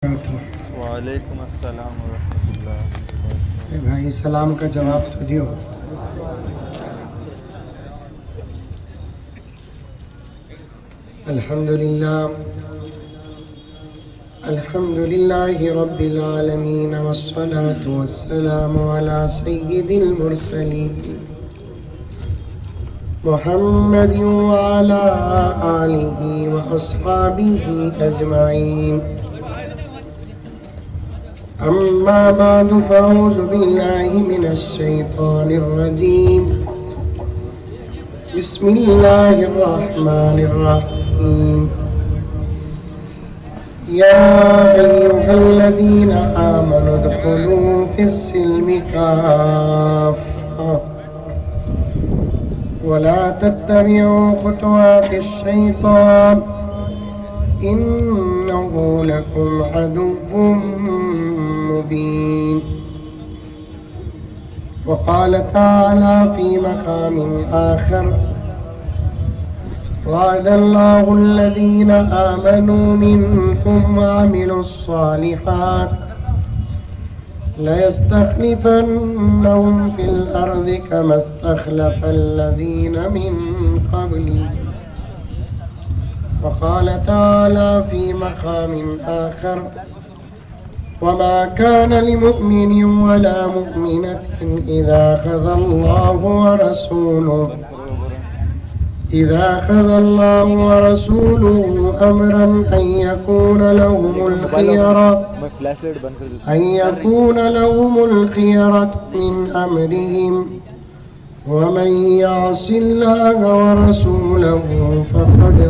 वालेकुम अस्सलाम वरहमतुल्लाह। भाई सलाम का जवाब तो दियो। अल्हम्दुलिल्लाहि रब्बिल आलमीन वस्सलातु वस्सलामु अला सय्यिदिल मुरसलीन मुहम्मदिन व अला आलिहि व अस्हाबिहि अजमाइन। अम्मा बादु फ़अऊज़ु बिल्लाहि मिनश शैतानिर रजीम। बिस्मिल्लाहिर रहमानिर रहीम। या अय्युहल्लज़ीना आमनु उदख़ुलू फ़िस्सिल्मि काफ़्फ़ा वला तत्तबिऊ ख़ुतवातिश शैतान इन्नहु लकुम अदुव्वुम मुबीन। वक़ाल तआला फ़ी मक़ामिन आख़र वअदल्लाहु अल्लज़ीना आमनू मिनकुम वअमिलुस्सालिहात लयस्तख़लिफ़न्नहुम फ़िल अर्ज़ि कमा इस्तख़लफ़ल्लज़ीना मिन क़ब्लिहिम। वक़ाल तआला फ़ी मक़ामिन आख़र वमा कान लिमुअ्मिनिन वला मुअ्मिनतिन इज़ा ख़ज़ा अल्लाहु व रसूलुहु अमरन अन यकून लहुमुल ख़ियरतु मिन अमरिहिम वमन यअसिल्लाह व रसूलहु फ़क़द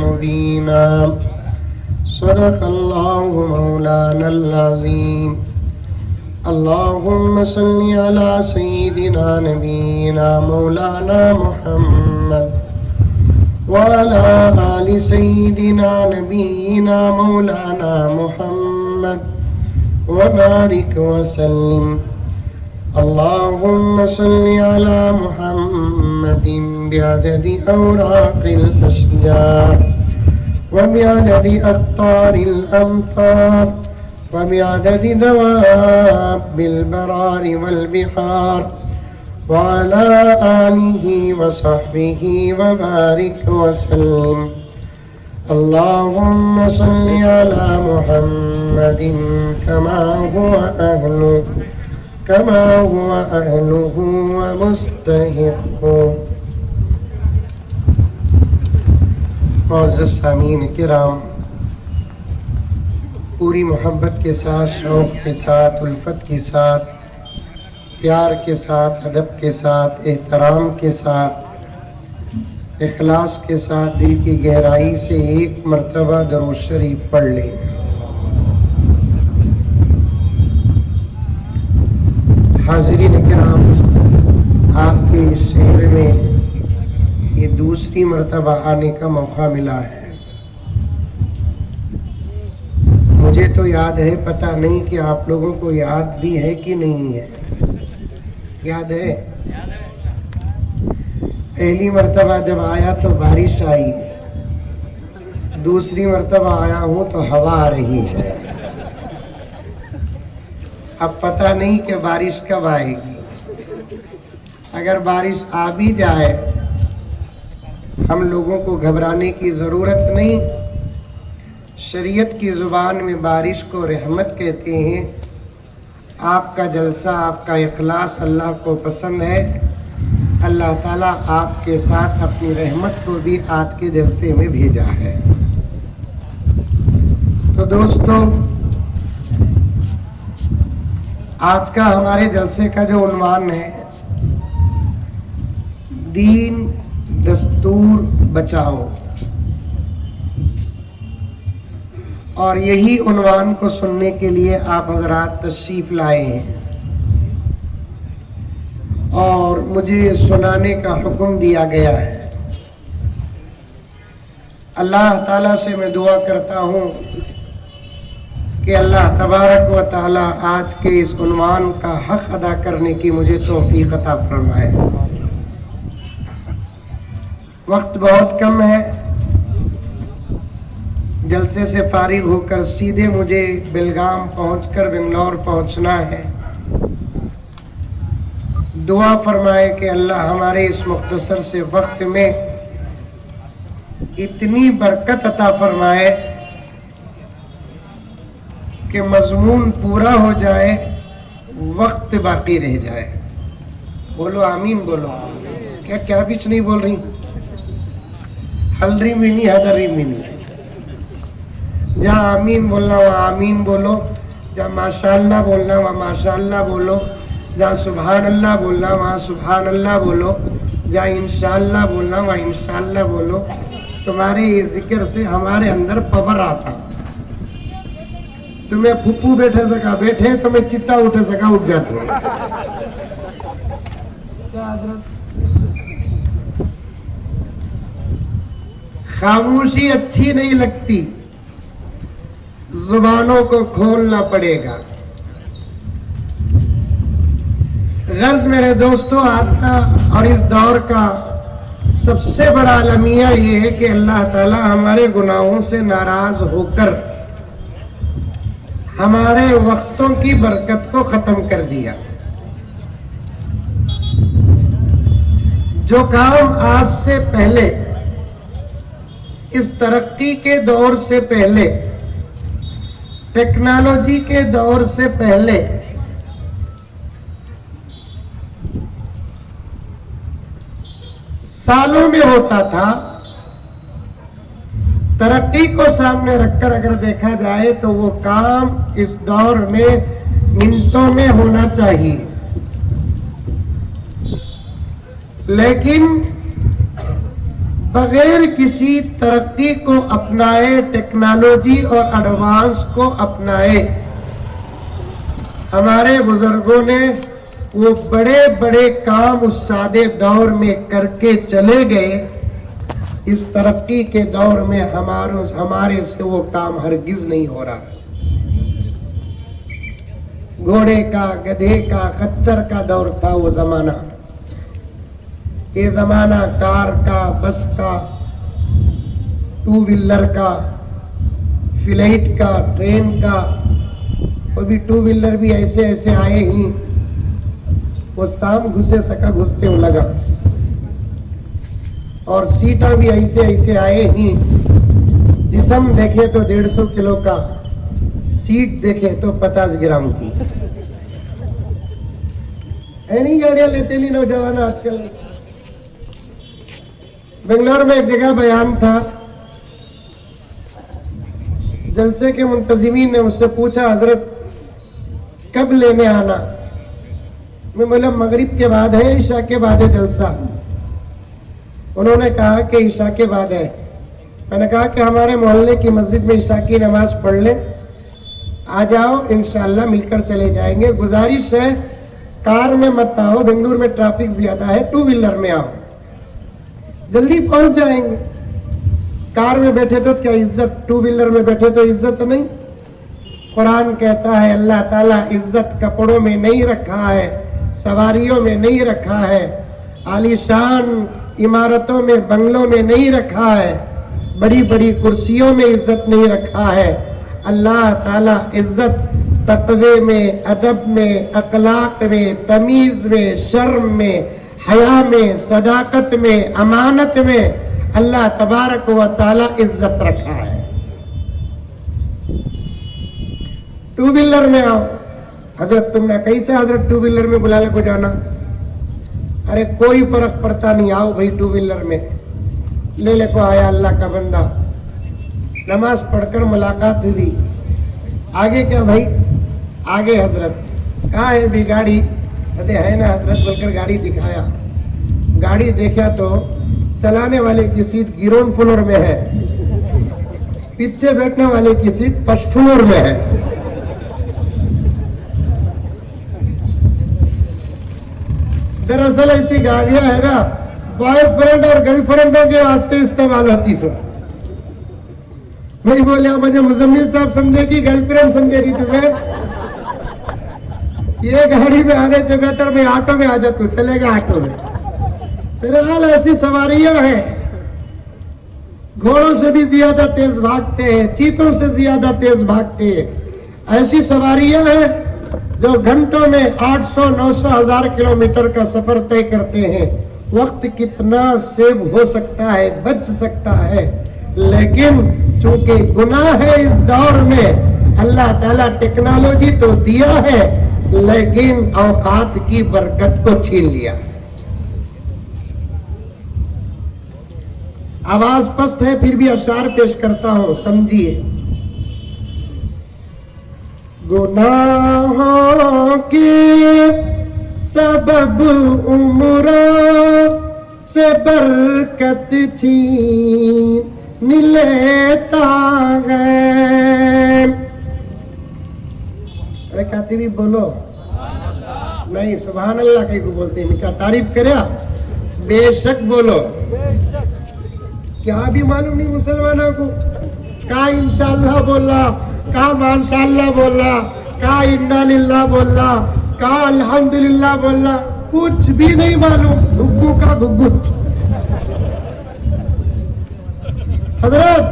मुबीना। सदक़ल्लाहु मौलाना अल-अज़ीम। अल्लाहुम्मा सल्लि अला सय्यिदिना नबीना मौलाना मुहम्मद व अला आलि सय्यिदिना नबीना मौलाना मुहम्मद व बारिक व सल्लिम। अल्लाहुम्मा सल्लि अला मुहम्मदिन बिअददि औराक़िल अशजार व बिअददि अक़्तारिल अमतार व बिअददि दवाबिल बरारि वल बिहार व अला आलिहि व सहबिहि व बारिक व सल्लिम। अल्लाहुम्मा सल्लि अला मुहम्मदिन कमा हुवा अहलुहु व मुस्तहिक़्क़ु। मुअज़्ज़ज़ सामीन किराम, पूरी मोहब्बत के साथ, शौक़ के साथ, उल्फत के साथ, प्यार के साथ, अदब के साथ, एहतराम के साथ, इखलास के साथ दिल की गहराई से एक मर्तबा दरूद शरीफ पढ़ लें। हाज़रीन किराम, आपके इस शहर में ये दूसरी मर्तबा आने का मौका मिला है। मुझे तो याद है, पता नहीं कि आप लोगों को याद भी है कि नहीं है। याद है? पहली मर्तबा जब आया तो बारिश आई, दूसरी मर्तबा आया हूँ तो हवा आ रही है। अब पता नहीं कि बारिश कब आएगी। अगर बारिश आ भी जाए, हम लोगों को घबराने की ज़रूरत नहीं। शरीयत की ज़ुबान में बारिश को रहमत कहते हैं। आपका जलसा, आपका इखलास अल्लाह को पसंद है। अल्लाह ताला आपके साथ अपनी रहमत को भी आज के जलसे में भेजा है। तो दोस्तों, आज का हमारे जलसे का जो उन्वान है, दीन दस्तूर बचाओ, और यही उन्वान को सुनने के लिए आप हजरात तशरीफ लाए हैं और मुझे सुनाने का हुक्म दिया गया है। अल्लाह ताला से मैं दुआ करता हूँ कि अल्लाह तबारक व ताला आज के इस उन्वान का हक अदा करने की मुझे तौफीक अता फरमाए। वक्त बहुत कम है। जलसे से फारिग होकर सीधे मुझे बेलगाम पहुंचकर बेंगलोर पहुंचना है। दुआ फरमाए कि अल्लाह हमारे इस मुख्तसर से वक्त में इतनी बरकत अता फरमाए कि मजमून पूरा हो जाए, वक्त बाकी रह जाए। बोलो आमीन बोलो। क्या क्या बीच नहीं बोल रही? हलरी भी नहीं, हदरी भी नहीं। जहाँ आमीन बोलना वहाँ आमीन बोलो, जहाँ माशाअल्लाह बोलना वहाँ माशाअल्लाह बोलो, जहाँ सुभान अल्लाह बोलना वहाँ सुभान अल्लाह बोलो, जहाँ इंशाअल्लाह बोलना वहाँ इंशाअल्लाह बोलो। तुम्हारे ये जिक्र से हमारे अंदर पावर आता। तुम्हें फुप्पू बैठे सका बैठे, तुम्हें चिच्चा उठे सका उठ जाते हो। खामोशी अच्छी नहीं लगती, जुबानों को खोलना पड़ेगा। गर्ज मेरे दोस्तों, आज का और इस दौर का सबसे बड़ा अलमिया ये है कि अल्लाह ताला हमारे गुनाहों से नाराज होकर हमारे वक्तों की बरकत को खत्म कर दिया। जो काम आज से पहले, इस तरक्की के दौर से पहले, टेक्नोलॉजी के दौर से पहले सालों में होता था, तरक्की को सामने रखकर अगर देखा जाए तो वो काम इस दौर में मिनटों में होना चाहिए। लेकिन बगैर किसी तरक्की को अपनाए, टेक्नोलॉजी और एडवांस को अपनाए, हमारे बुजुर्गों ने वो बड़े बड़े काम उस सादे दौर में करके चले गए। इस तरक्की के दौर में हमारे से वो काम हरगिज नहीं हो रहा। घोड़े का, गधे का, खच्चर का दौर था वो जमाना। ये जमाना कार का, बस का, टू व्हीलर का, फ्लाइट का, ट्रेन का। वो भी टू व्हीलर भी ऐसे ऐसे आए ही वो शाम घुसे सका घुसते हो लगा, और सीटा भी ऐसे ऐसे आए ही जिस्म देखे तो 150 किलो का, सीट देखे तो 50 ग्राम की। नहीं गाड़ियां लेते नहीं नौजवान आजकल। बेंगलोर में एक जगह बयान था, जलसे के मुंतजिमीन ने मुझसे पूछा, हजरत कब लेने आना? मैं बोला मगरिब के बाद है, ईशा के बाद है जलसा। उन्होंने कहा कि ईशा के बाद है। मैंने कहा कि हमारे मोहल्ले की मस्जिद में ईशा की नमाज पढ़ ले, आ जाओ, इंशाअल्लाह मिलकर चले जाएंगे। गुजारिश है कार में मत आओ, बेंगलुरु में ट्रैफिक ज्यादा है, टू व्हीलर में आओ, जल्दी पहुंच जाएंगे। कार में बैठे तो क्या इज्जत, टू व्हीलर में बैठे तो इज्जत नहीं। कुरान कहता है अल्लाह ताला इज्जत कपड़ों में नहीं रखा है, सवारियों में नहीं रखा है, आलीशान इमारतों में, बंगलों में नहीं रखा है, बड़ी बड़ी कुर्सियों में इज्जत नहीं रखा है। अल्लाह ताला इज्जत तक़वे में, अदब में, अखलाक में, तमीज़ में, शर्म में, हया में, सदाकत में, अमानत में अल्लाह तबारक व ताला इज्जत रखा है। टू व्हीलर में आओ, हजरत तुमने कैसे हजरत टू व्हीलर में बुलाने को जाना? अरे कोई फर्क पड़ता नहीं, आओ भाई टू व्हीलर में। ले ले को आया अल्लाह का बंदा, नमाज पढ़कर मुलाकात हुई। आगे क्या भाई? आगे हजरत। कहाँ है भी गाड़ी? कहते है ना हजरत, बोलकर गाड़ी दिखाया। गाड़ी देखा तो चलाने वाले की सीट ग्राउंड फ्लोर में है, पीछे बैठने वाले की सीट फर्स्ट फ्लोर में है। दरअसल ऐसी गाड़ियां है ना, बॉयफ्रेंड और गर्लफ्रेंडों के वास्ते इस्तेमाल होती सो। वही बोले मुझे मुजम्मिल साहब समझेगी, गर्लफ्रेंड समझेगी तुम्हें? ये गाड़ी में आने से बेहतर मैं ऑटो में आ जा, तू चलेगा ऑटो में। मेरे हाल ऐसी सवारियां हैं घोड़ों से भी ज्यादा तेज भागते हैं, चीतों से ज्यादा तेज भागते हैं। ऐसी सवारियां हैं जो घंटों में 800, 900, 1000 किलोमीटर का सफर तय करते हैं। वक्त कितना सेव हो सकता है, बच सकता है, लेकिन चूंकि गुनाह है इस दौर में, अल्लाह ताला टेक्नोलॉजी तो दिया है लेकिन औकात की बरकत को छीन लिया। आवाज पस्त है फिर भी अशार पेश करता हूं, समझिए। गुनाहों के सबब उम्रों से बरकत छीन लेता है। अरे कातिबी बोलो नहीं, सुभान अल्लाह के को बोलते हैं, क्या तारीफ करे? बेशक बोलो। क्या भी मालूम नहीं मुसलमानों को? का इंशाअल्लाह बोला, का माशाअल्लाह बोला, का इन्ना लिल्लाह बोला, का अल्हम्दुलिल्लाह बोला, कुछ भी नहीं मालूम। गुग्गू का गुग्गू। हजरत,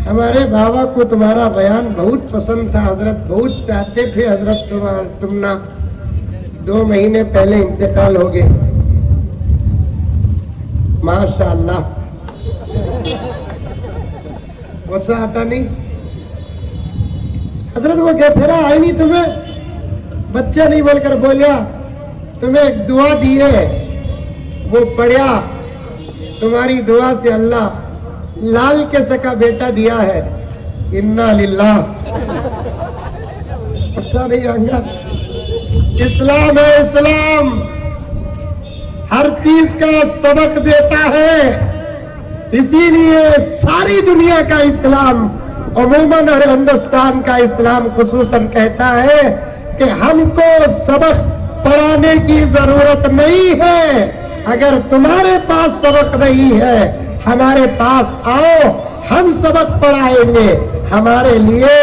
हमारे बाबा को तुम्हारा बयान बहुत पसंद था हजरत, बहुत चाहते थे हजरत, तुम ना 2 महीने पहले इंतकाल हो गए। माशाअल्लाह। वैसा आता नहीं हजरत, वो क्या फेरा आई नहीं तुम्हें? बच्चा नहीं बोलकर बोलिया, तुम्हें एक दुआ दी है, वो पढ़िया, तुम्हारी दुआ से अल्लाह लाल के सका बेटा दिया है। इन्ना लिल्लाह। ऐसा नहीं आएगा। इस्लाम है, इस्लाम हर चीज का सबक देता है। इसीलिए सारी दुनिया का इस्लाम, अमूमन और हिंदुस्तान का इस्लाम खुसूसन कहता है कि हमको सबक पढ़ाने की जरूरत नहीं है। अगर तुम्हारे पास सबक नहीं है, हमारे पास आओ, हम सबक पढ़ाएंगे। हमारे लिए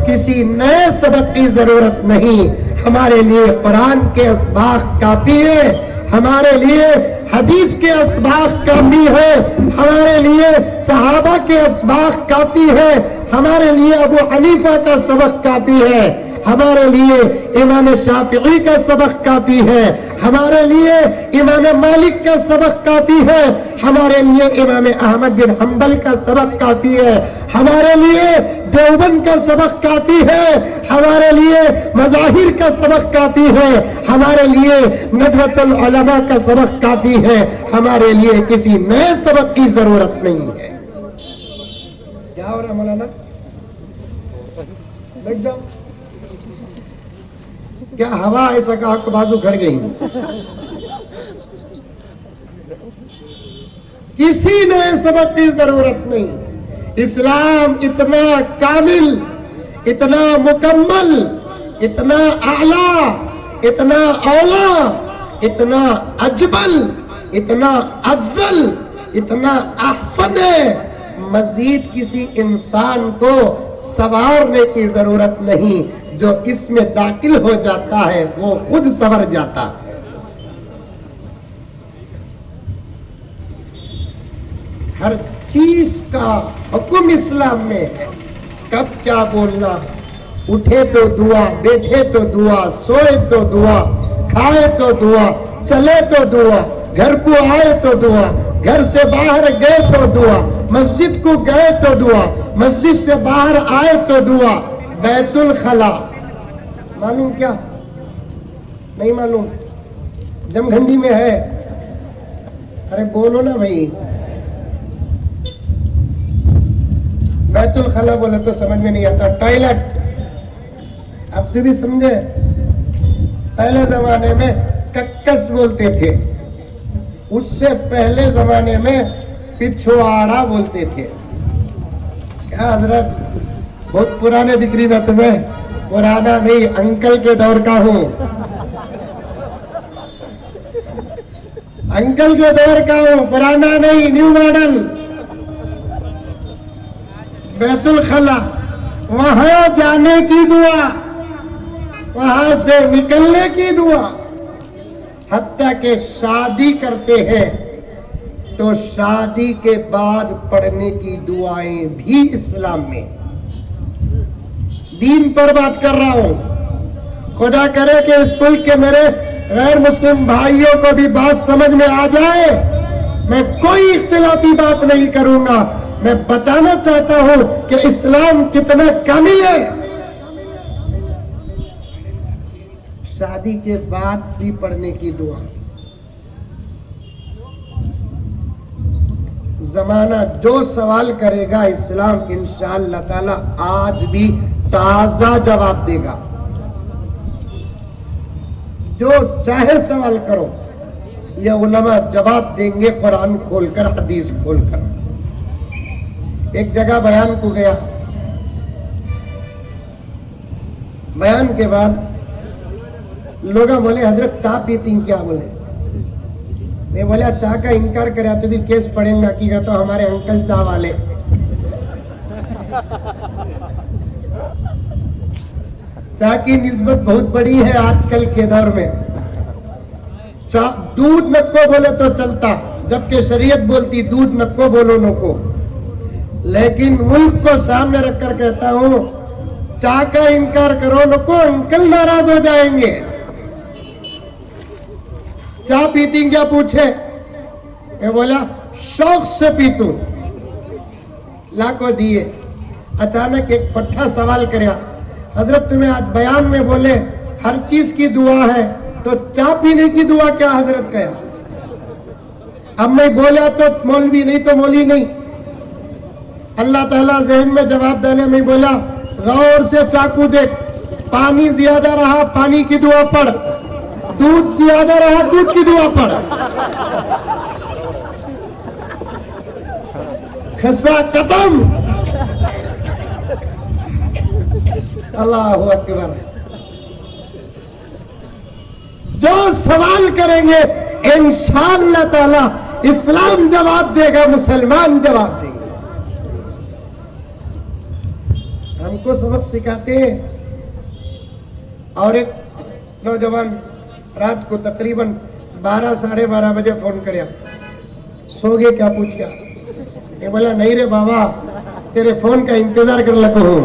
किसी नए सबक की जरूरत नहीं। हमारे लिए कुरान के असबाक काफी है, हमारे लिए हदीस के असबाक काफी है, हमारे लिए सहाबा के असबाक काफी है, हमारे लिए अबू हनीफा का सबक काफी है, हमारे लिए इमाम शाफिई का सबक काफी है, हमारे लिए इमाम मालिक का सबक काफी है, हमारे लिए इमाम अहमद बिन हंबल का सबक काफी है, हमारे लिए देवबंद का सबक काफी है, हमारे लिए मज़ाहिर का सबक काफी है, हमारे लिए नदवतुल उलमा का सबक काफी है। हमारे लिए किसी नए सबक की जरूरत नहीं है। क्या हो रहा मौलाना? लग जाओ। क्या हवा ऐसा का आपको बाजू घड़ गई? किसी नए सबक की जरूरत नहीं। इस्लाम इतना कामिल, इतना मुकम्मल, इतना आला, इतना औला, इतना अजमल, इतना अफजल, इतना अहसन है। मजीद किसी इंसान को संवारने की जरूरत नहीं। जो इसमें दाखिल हो जाता है वो खुद संवर जाता है। हर चीज का हुक्म इस्लाम में है। कब क्या बोलना, उठे तो दुआ, बैठे तो दुआ, सोए तो दुआ, खाए तो दुआ, चले तो दुआ, घर को आए तो दुआ, घर से बाहर गए तो दुआ, मस्जिद को गए तो दुआ, मस्जिद से बाहर आए तो दुआ। बैतुल खला मालूम क्या? नहीं मालूम? जमघंडी में है। अरे बोलो ना भाई। बैतुल खला बोले तो समझ में नहीं आता। टॉयलेट। अब तो भी समझे। पहले जमाने में कक्कस बोलते थे, उससे पहले जमाने में पिछवाड़ा बोलते थे। क्या हजरत बहुत पुराने दिख रही ना तुम्हें? पुराना नहीं, अंकल के दौर का हूं, अंकल के दौर का हूं, पुराना नहीं, न्यू मॉडल। बैतुल खला, वहां जाने की दुआ, वहां से निकलने की दुआ। हत्या के शादी करते हैं, तो शादी के बाद पढ़ने की दुआएं भी इस्लाम में। दीन पर बात कर रहा हूं। खुदा करे कि इस मुल्क के मेरे गैर मुस्लिम भाइयों को भी बात समझ में आ जाए। मैं कोई इख्तिलाफी बात नहीं करूंगा। मैं बताना चाहता हूं कि इस्लाम कितना कामिल है। शादी के बाद भी पढ़ने की दुआ। जमाना जो सवाल करेगा इस्लाम इंशाअल्लाह ताला आज भी ताजा जवाब देगा। जो चाहे सवाल करो, ये उलमा जवाब देंगे कुरान खोलकर, हदीस खोलकर। एक जगह बयान को गया, बयान के बाद लोग बोले हजरत चाय पीती क्या? बोले मैं बोला चाय का इनकार करा तो भी केस पड़ेगा कि तो हमारे अंकल चाय वाले। चाय की निस्बत बहुत बड़ी है आजकल के दौर में। दूध नको बोले तो चलता, जबकि शरीयत बोलती दूध नको बोलो नको। लेकिन मुल्क को सामने रखकर कहता हूं चाय का इनकार करो नको, अंकल नाराज हो जाएंगे। चाय पीती क्या पूछे? मैं बोला शौक से पीतू, लाखों दिए। अचानक एक पट्टा सवाल करया, हजरत तुम्हें आज बयान में बोले हर चीज की दुआ है, तो चाय पीने की दुआ क्या हजरत कहा? अब मैं बोला तो मौलवी नहीं तो मौली नहीं। अल्लाह ताला ज़हन में जवाब डाले। मैं बोला गौर से चाकू देख, पानी ज्यादा रहा पानी की दुआ पढ़, दूध ज्यादा रहा दूध की दुआ पढ़। खस्सा खत्म। अल्लाहु अकबर। जो सवाल करेंगे इंशाअल्लाह ताला इस्लाम जवाब देगा, मुसलमान जवाब देंगे। हमको सबक सिखाते हैं। और एक नौजवान रात को तकरीबन 12 साढ़े 12 बजे फोन करया, सो गए क्या पूछ गया? ये बोला नहीं रे बाबा, तेरे फोन का इंतजार कर लगा हूं।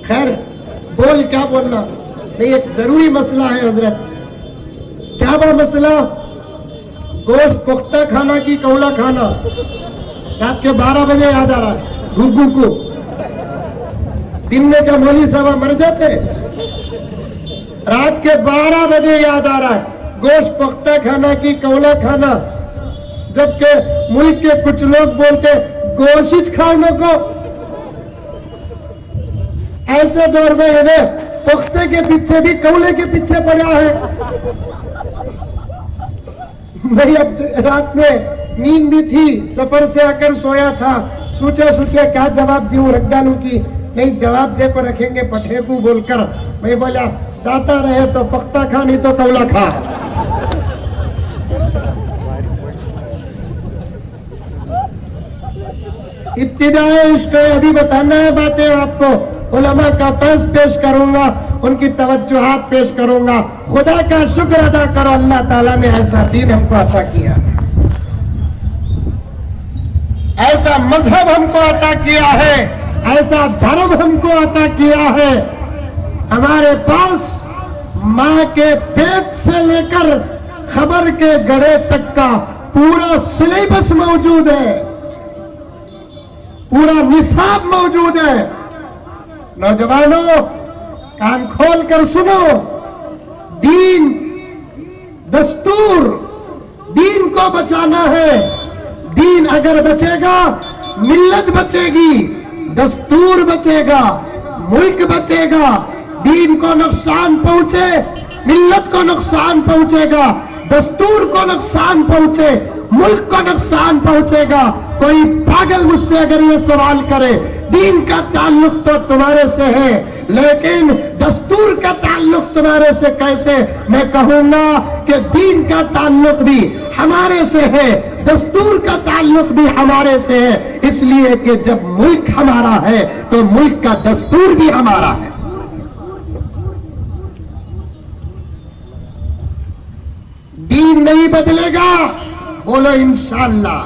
खैर बोल क्या बोलना नहीं, एक जरूरी मसला है हजरत। क्या वो मसला? गोश्त पुख्ता खाना की कौला खाना। रात के 12 बजे याद आ रहा है गुग्गू को। दिन में क्या मौली साहब मर जाते? रात के 12 बजे याद आ रहा है गोश्त पुख्ता खाना की कौला खाना, जबकि मुल्क के कुछ लोग बोलते गोश्त खाने को। ऐसे दौर में इन्हें पुख्ते के पीछे भी कौले के पीछे पड़ा है। मैं अब रात में नींद भी थी, सफर से आकर सोया था, सोचा क्या जवाब दूं रख डालूं की नहीं, जवाब दे को रखेंगे पठे को बोलकर। मैं बोला दाता रहे तो पुख्ता खा नहीं तो कौला खा। इब्तिदाए इश्क अभी बताना है बातें आपको। उलमा का फैज़ पेश करूंगा, उनकी तवज्जुहात पेश करूंगा। खुदा का शुक्र अदा करो, अल्लाह ताला ने ऐसा दीन हमको अता किया, ऐसा मजहब हमको अता किया है, ऐसा धर्म हमको अता किया है। हमारे पास माँ के पेट से लेकर खबर के गड़े तक का पूरा सिलेबस मौजूद है, पूरा निसाब मौजूद है। नौजवानों कान खोल कर सुनो, दीन दस्तूर, दीन को बचाना है। दीन अगर बचेगा मिल्लत बचेगी, दस्तूर बचेगा, मुल्क बचेगा। दीन को नुकसान पहुंचे, मिल्लत को नुकसान पहुंचेगा, दस्तूर को नुकसान पहुंचे, मुल्क को नुकसान पहुंचेगा। कोई पागल मुझसे अगर ये सवाल करे दीन का ताल्लुक तो तुम्हारे से है, लेकिन दस्तूर का ताल्लुक तुम्हारे से कैसे? मैं कहूंगा कि दीन का ताल्लुक भी हमारे से है, दस्तूर का ताल्लुक भी हमारे से है। इसलिए कि जब मुल्क हमारा है तो मुल्क का दस्तूर भी हमारा है। दीन नहीं बदलेगा, बोलो इंशाअल्लाह।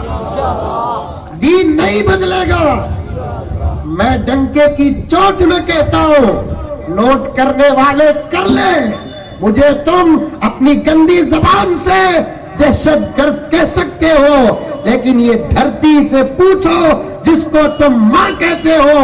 दीन नहीं बदलेगा। मैं डंके की चोट में कहता हूं, नोट करने वाले कर ले, मुझे तुम अपनी गंदी जबान से दहशतगर्द कह सकते हो, लेकिन ये धरती से पूछो जिसको तुम मां कहते हो,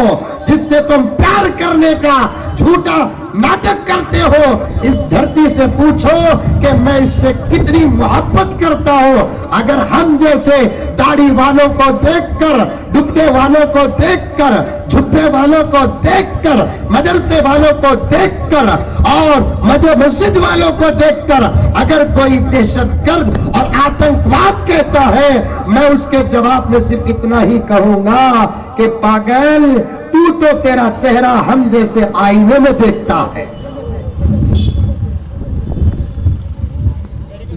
जिससे तुम प्यार करने का झूठा नाटक करते हो, इस धरती से पूछो कि मैं इससे कितनी मोहब्बत करता हूं। अगर हम जैसे दाढ़ी वालों को देखकर, दुपट्टे वालों को देखकर, झुब्बे वालों को देखकर, मदरसे वालों को देखकर और मस्जिद वालों को देखकर अगर कोई दहशतगर्द और आतंकवाद कहता है, मैं उसके जवाब में सिर्फ इतना ही कहूंगा कि पागल, तू तो तेरा चेहरा हम जैसे आईने में देखता है।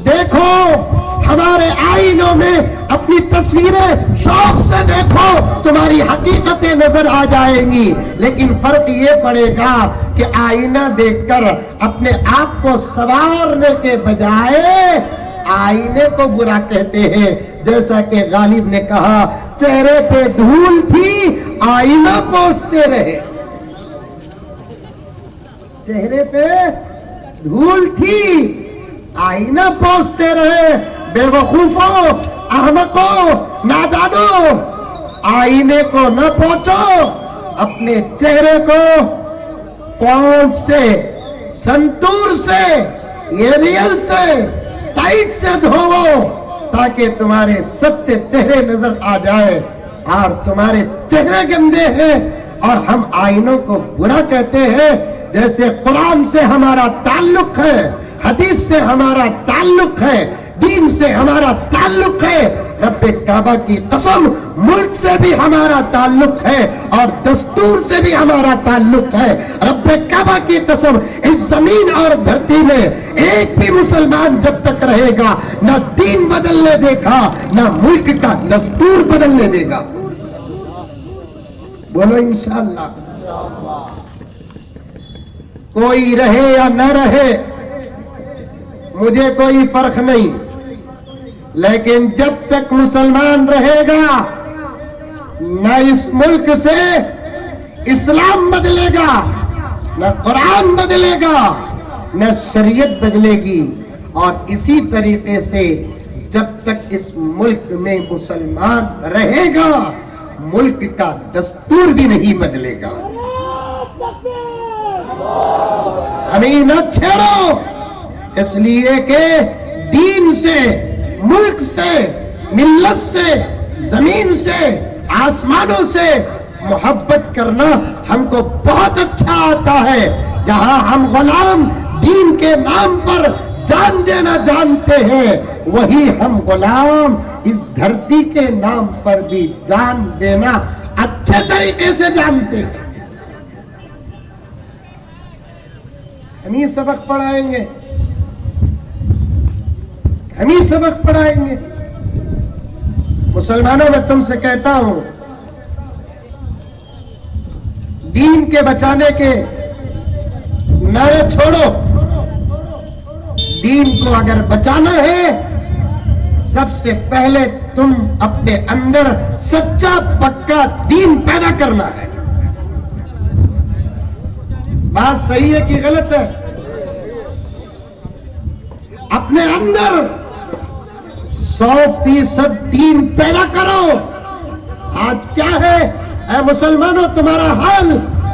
देखो हमारे आईनों में अपनी तस्वीरें शौक से देखो, तुम्हारी हकीकतें नजर आ जाएंगी। लेकिन फर्क ये पड़ेगा कि आईना देखकर अपने आप को संवारने के बजाय आईने को बुरा कहते हैं। जैसा कि गालिब ने कहा, चेहरे पे धूल थी, आईना पोंछते रहे। चेहरे पे धूल थी, आईना पोंछते रहे। बेवकूफो, अहमको, नादानो, आईने को न पोंछो, अपने चेहरे को पॉन्ड से, संतूर से, एरियल से, टाइट से धोवो, ताकि तुम्हारे सच्चे चेहरे नजर आ जाए। और तुम्हारे चेहरे गंदे हैं और हम आईनों को बुरा कहते हैं। जैसे कुरान से हमारा ताल्लुक है, हदीस से हमारा ताल्लुक है, दीन से हमारा ताल्लुक है, रब्बे काबा की कसम मुल्क से भी हमारा ताल्लुक है और दस्तूर से भी हमारा ताल्लुक है। रब्बे काबा की कसम, इस जमीन और धरती में एक भी मुसलमान जब तक रहेगा, न दीन बदलने देगा, न मुल्क का दस्तूर बदलने देगा। बोलो इंशाअल्लाह। कोई रहे या न रहे, मुझे कोई फर्क नहीं, लेकिन जब तक मुसलमान रहेगा, न इस मुल्क से इस्लाम बदलेगा, न कुरान बदलेगा, न शरीयत बदलेगी। और इसी तरीके से जब तक इस मुल्क में मुसलमान रहेगा, मुल्क का दस्तूर भी नहीं बदलेगा। हमें न छेड़ो, इसलिए कि दीन से, मुल्क से, मिल्लत से, जमीन से, आसमानों से मोहब्बत करना हमको बहुत अच्छा आता है। जहां हम गुलाम दीन के नाम पर जान देना जानते हैं, वही हम गुलाम इस धरती के नाम पर भी जान देना अच्छे तरीके से जानते हैं। हम ही सबक पढ़ाएंगे, हम ही सबक पढ़ाएंगे। मुसलमानों, मैं तुमसे कहता हूं, दीन के बचाने के नारे छोड़ो। दीन को अगर बचाना है, सबसे पहले तुम अपने अंदर सच्चा पक्का दीन पैदा करना है। बात सही है कि गलत है? अपने अंदर 100% दीन पैदा करो। आज क्या है ऐ मुसलमानों, तुम्हारा हाल?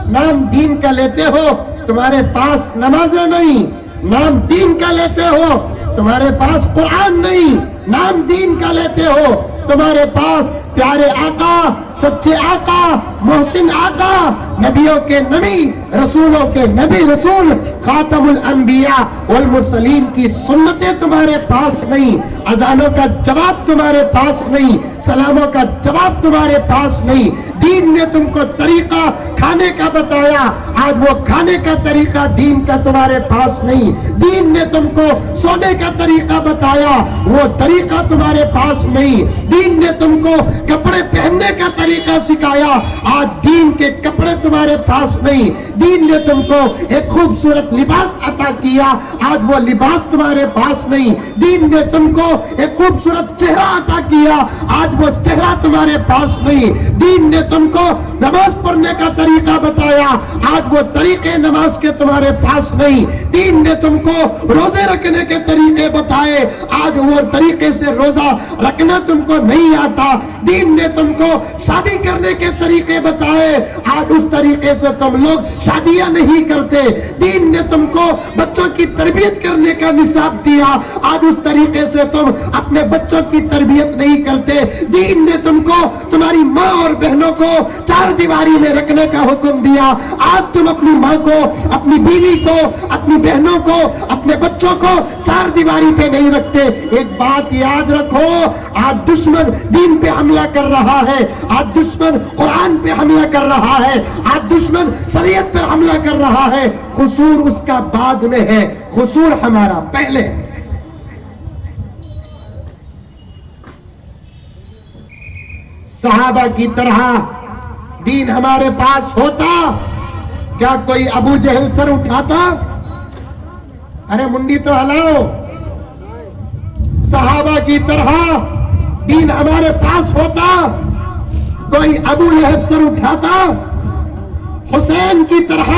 नाम दीन का लेते हो, तुम्हारे पास नमाजें नहीं। नाम दीन का लेते हो, तुम्हारे पास कुरान नहीं। नाम दीन का लेते हो, तुम्हारे पास प्यारे आका, सच्चे आका, मोहसिन आका, नबियों के नबी, रसूलों के नबी रसूल, खातमुल अंबिया वल मुरसलीन की सुन्नतें तुम्हारे पास नहीं। अजानों का जवाब तुम्हारे पास नहीं, सलामों का जवाब तुम्हारे पास नहीं। दीन ने तुमको तरीका खाने का बताया, आज वो खाने का तरीका दीन का तुम्हारे पास नहीं। दीन ने तुमको सोने का तरीका बताया, वो तरीका तुम्हारे पास नहीं। दीन ने तुमको कपड़े पहनने का तरीका सिखाया, आज दीन के कपड़े तुम्हारे पास नहीं। दीन ने तुमको एक खूबसूरत लिबास अता किया, आज वो लिबास तुम्हारे पास नहीं। दीन ने तुमको एक खूबसूरत चेहरा अता किया, आज वो चेहरा तुम्हारे पास नहीं। दीन ने तुमको नमाज पढ़ने का तरीका बताया, आज वो तरीके नमाज के तुम्हारे पास नहीं। दीन ने तुमको रोजे रखने के तरीके बताए, आज वो तरीके से रोजा रखना तुमको नहीं आता। दीन ने तुमको शादी करने के तरीके बताए, आज उस तरीके से तुम लोग शादियां नहीं करते। दीन ने तुमको बच्चों की तरबियत करने का निसाब दिया, आज उस तरीके से तुम अपने बच्चों की तरबियत नहीं करते। दीन ने तुमको तुम्हारी माँ और बहनों को चार दीवारी में रखने का हुक्म दिया, आज तुम अपनी माँ को, अपनी बीवी को, अपनी बहनों को, अपने बच्चों को चार दीवारी पे नहीं रखते। एक बात याद रखो, आज दुश्मन दीन पे हमला कर रहा है, आज दुश्मन कुरान पे हमला कर रहा है, आज दुश्मन शरीयत पर हमला कर रहा है। खुसूर उसका बाद में है, खुसूर हमारा पहले है। सहाबा की तरह दीन हमारे पास होता, क्या कोई अबू जहल सर उठाता? अरे मुंडी तो हिलाओ। सहाबा की तरह दीन हमारे पास होता, कोई अबू लहब सर उठाता? हुसैन की तरह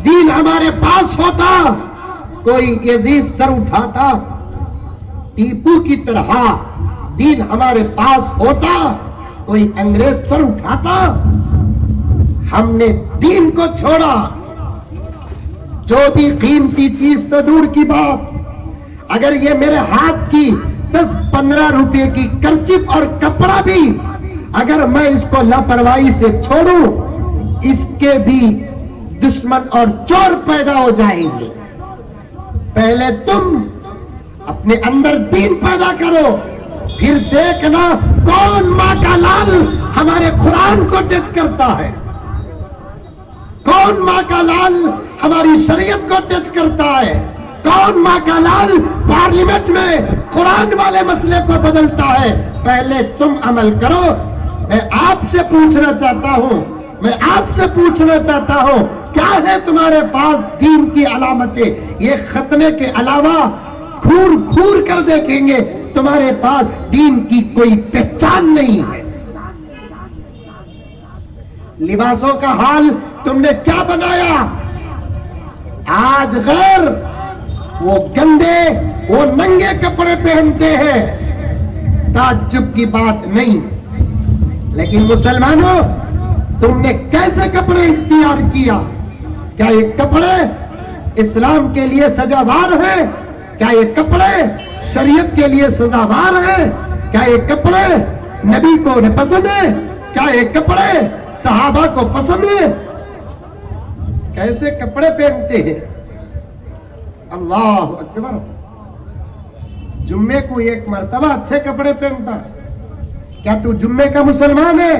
दीन हमारे पास होता, कोई यजीद सर उठाता? टीपू की तरह दीन हमारे पास होता, कोई अंग्रेज सर उठाता? हमने दीन को छोड़ा, जो भी कीमती चीज तो दूर की बात, अगर ये मेरे हाथ की 10-15 रुपए की कर्चिप और कपड़ा भी अगर मैं इसको लापरवाही से छोड़ूं, इसके भी दुश्मन और चोर पैदा हो जाएंगे। पहले तुम अपने अंदर दीन पैदा करो, फिर देखना कौन माँ का लाल हमारे कुरान को टच करता है, कौन माँ का लाल हमारी शरीयत को टच करता है, कौन माँ का लाल पार्लियामेंट में कुरान वाले मसले को बदलता है। पहले तुम अमल करो। मैं आपसे पूछना चाहता हूं, मैं आपसे पूछना चाहता हूं, क्या है तुम्हारे पास दीन की अलामतें? ये खतने के अलावा घूर घूर कर देखेंगे, तुम्हारे पास दीन की कोई पहचान नहीं है। लिबासों का हाल तुमने क्या बनाया? आज गैर वो गंदे, वो नंगे कपड़े पहनते हैं, ताज्जुब की बात नहीं। लेकिन मुसलमानों, तुमने कैसे कपड़े इख्तियार किया? क्या ये कपड़े इस्लाम के लिए सजावार है? क्या ये कपड़े शरीयत के लिए सजावार है? क्या ये कपड़े नबी को पसंद है? क्या ये कपड़े सहाबा को पसंद है? कैसे कपड़े पहनते हैं? अल्लाह अकबर। जुम्मे को एक मर्तबा अच्छे कपड़े पहनता है। क्या तू जुम्मे का मुसलमान है?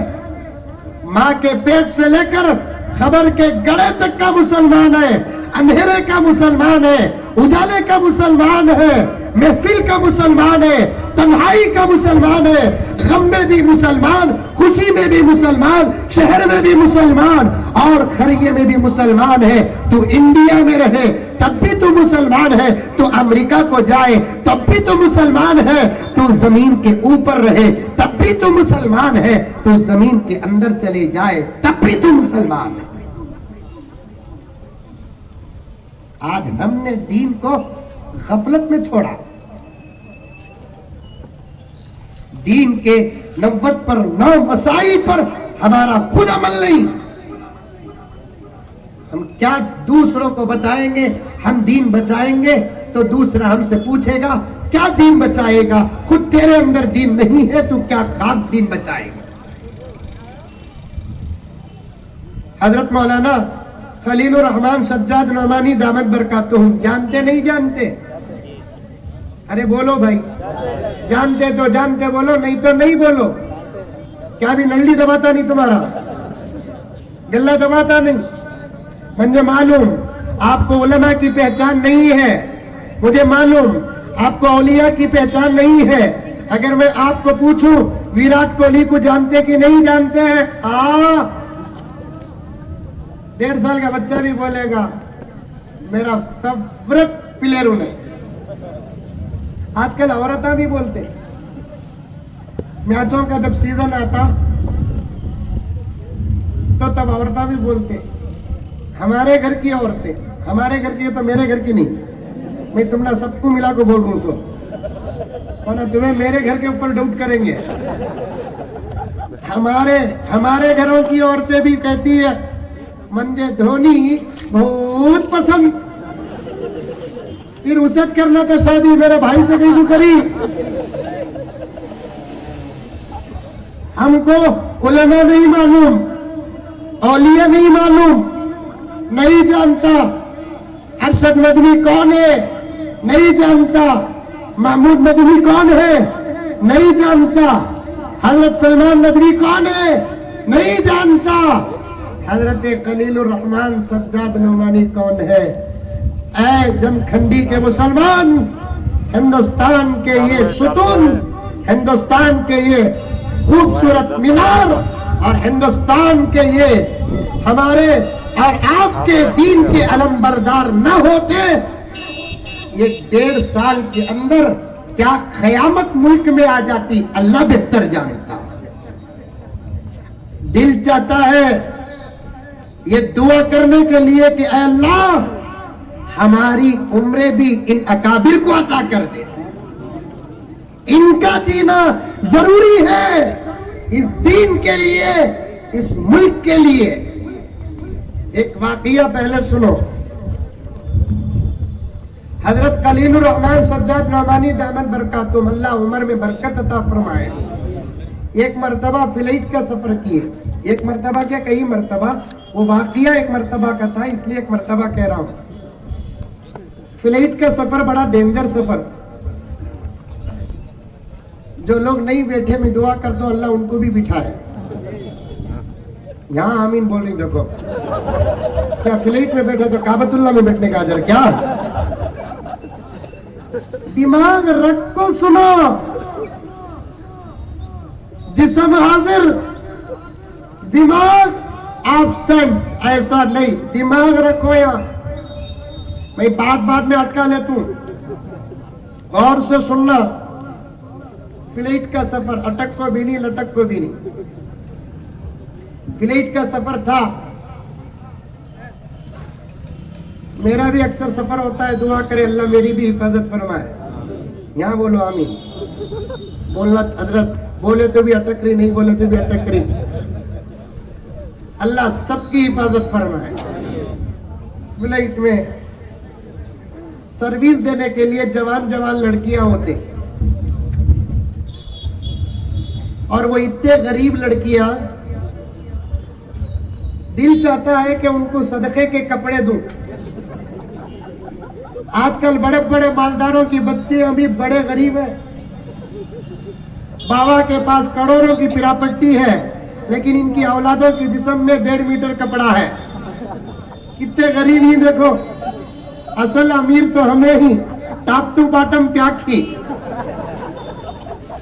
माँ के पेट से लेकर खबर के गड़े तक का मुसलमान है, अंधेरे का मुसलमान है, उजाले का मुसलमान है, महफिल का मुसलमान है, तन्हाई का मुसलमान है, गम में भी मुसलमान, खुशी में भी मुसलमान, शहर में भी मुसलमान और खरिये में भी मुसलमान है। तू इंडिया में रहे तब भी तू मुसलमान है, तू अमेरिका को जाए तब भी तू मुसलमान है, तू जमीन के ऊपर रहे तब भी तू मुसलमान है, तू जमीन के अंदर चले जाए तब भी तू मुसलमान है। आज हमने दीन को गफलत में छोड़ा, दीन के 90 मसाइल पर हमारा खुद अमल नहीं। हम क्या दूसरों को बताएंगे? हम दीन बचाएंगे तो दूसरा हमसे पूछेगा क्या दीन बचाएगा? खुद तेरे अंदर दीन नहीं है, तू क्या खाक दीन बचाएगा? हजरत मौलाना खलीलुर रहमान सज्जाद नौमानी दामत बरकातुहुम जानते नहीं जानते? अरे बोलो भाई, जानते तो जानते बोलो, नहीं तो नहीं बोलो। क्या भी नल्ली दबाता नहीं तुम्हारा? गल्ला दबाता नहीं? मुझे मालूम आपको उलमा की पहचान नहीं है, मुझे मालूम आपको औलिया की पहचान नहीं है, अगर मैं आपको पूछूं विराट कोहली को जानते कि नहीं जानते हैं? 1.5 साल का बच्चा भी बोलेगा मेरा फेवरेट प्लेयर उन्हें। आजकल औरतें भी बोलते, मैचों का जब सीजन आता तो तब औरतें भी बोलते हमारे घर की औरतें, हमारे घर की तो मेरे घर की नहीं, मैं तुमने सबको मिला को बोल रहा हूं, वरना तुम्हें मेरे घर के ऊपर डाउट करेंगे। हमारे घरों की औरतें भी कहती है मुझे धोनी बहुत पसंद, फिर उसे करना था शादी मेरे भाई से कहीं करी। हमको उलमा नहीं मालूम, औलिया नहीं मालूम, नहीं जानता अरशद मदनी कौन है, नहीं जानता महमूद मदनी कौन है, नहीं जानता हजरत सलमान नदवी कौन है, नहीं जानता हजरत खलीलुर रहमान सज्जाद नोमानी कौन है। ऐ जमखंडी के मुसलमान, हिंदुस्तान के ये सुतून, हिंदुस्तान के ये खूबसूरत मीनार और हिंदुस्तान के ये हमारे और आपके दीन के अलमबरदार न होते, ये 1.5 साल के अंदर क्या क़यामत मुल्क में आ जाती अल्लाह बेहतर जानता। दिल चाहता है ये दुआ करने के लिए कि ऐ अल्लाह हमारी उम्रें भी इन अकाबिर को अता कर दे, इनका जीना जरूरी है इस दीन के लिए, इस मुल्क के लिए। एक वाकया पहले सुनो। हजरत खलीलुर रहमान सज्जाद नोमानी दामद बरकातुहुम, अल्लाह उम्र में बरकत अता फरमाए, एक मर्तबा फ्लाइट का सफर किए। एक मर्तबा क्या, कई मर्तबा, वो वाकया एक मर्तबा का था इसलिए एक मर्तबा कह रहा हूं। फ्लाइट का सफर बड़ा डेंजर सफर, जो लोग नहीं बैठे मैं दुआ करता हूं अल्लाह उनको भी बिठाए। यहां आमीन बोल रही, देखो क्या फ्लाइट में बैठे तो काबतुल्लाह में बैठने का अजर क्या? दिमाग रख को सुनो, जिस्म हाजिर दिमाग एब्सेंट, ऐसा नहीं, दिमाग रखो। यहां मैं बात में अटका लेता हूं, गौर से सुनना। फ्लाइट का सफर, अटक को भी नहीं लटक को भी नहीं, फ्लाइट का सफर था। मेरा भी अक्सर सफर होता है, दुआ करे अल्लाह मेरी भी हिफाजत फरमाए। यहां बोलो आमीन, बोलना हजरत, बोले तो भी अटक रही, नहीं बोले तो भी अटक रही। अल्लाह सबकी हिफाजत फरमाए। फ्लाइट में सर्विस देने के लिए जवान लड़कियां होते, और वो इतने गरीब लड़कियां, दिल चाहता है कि उनको सदके के कपड़े दूं। आजकल बड़े बड़े मालदारों की बच्चे अभी बड़े गरीब हैं, बाबा के पास करोड़ों की प्रॉपर्टी है, लेकिन इनकी औलादों की जिस्म में 1.5 मीटर कपड़ा है। कितने गरीब ही देखो, असल अमीर तो हमें ही, टॉप टू बॉटम त्याग की।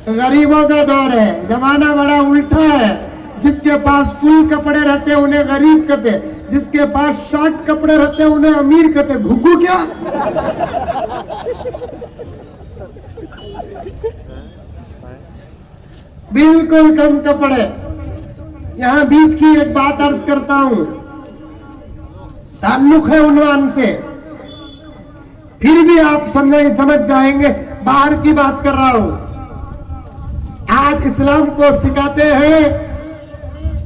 गरीबों का दौर है, जमाना बड़ा उल्टा है। जिसके पास फुल कपड़े रहते हैं उन्हें गरीब कहते, जिसके पास शॉर्ट कपड़े रहते हैं उन्हें अमीर कहते। घुघू क्या? बिल्कुल कम कपड़े। यहां बीच की एक बात अर्ज करता हूं, ताल्लुक है उन्वान से, फिर भी आप समझ जाएंगे, बाहर की बात कर रहा हूं। आज इस्लाम को सिखाते हैं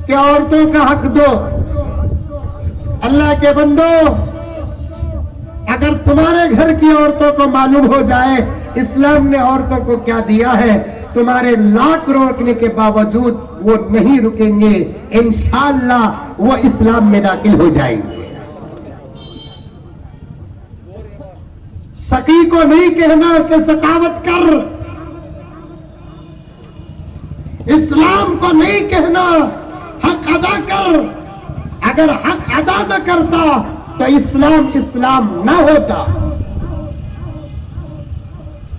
कि औरतों का हक दो। अल्लाह के बंदो, अगर तुम्हारे घर की औरतों को मालूम हो जाए इस्लाम ने औरतों को क्या दिया है, तुम्हारे लाख रोकने के बावजूद वो नहीं रुकेंगे, इंशाअल्लाह वो इस्लाम में दाखिल हो जाएंगे। सकी को नहीं कहना कि सकावत कर, इस्लाम को नहीं कहना हक अदा कर। अगर हक अदा न करता तो इस्लाम ना होता।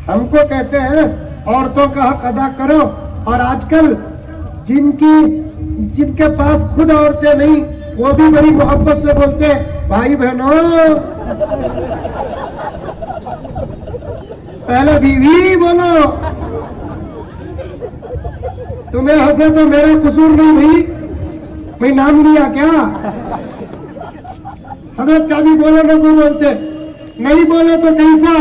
हमको कहते हैं औरतों का हक अदा करो। और आजकल जिनके पास खुद औरतें नहीं, वो भी बड़ी मोहब्बत से बोलते हैं, भाई बहनों पहले बीवी बोलो। तुम्हें हंसे तो मेरा कसूर नहीं भाई, मैं नाम लिया क्या? हजरत का भी बोलो ना तो बोलते, नहीं बोले तो कैसा?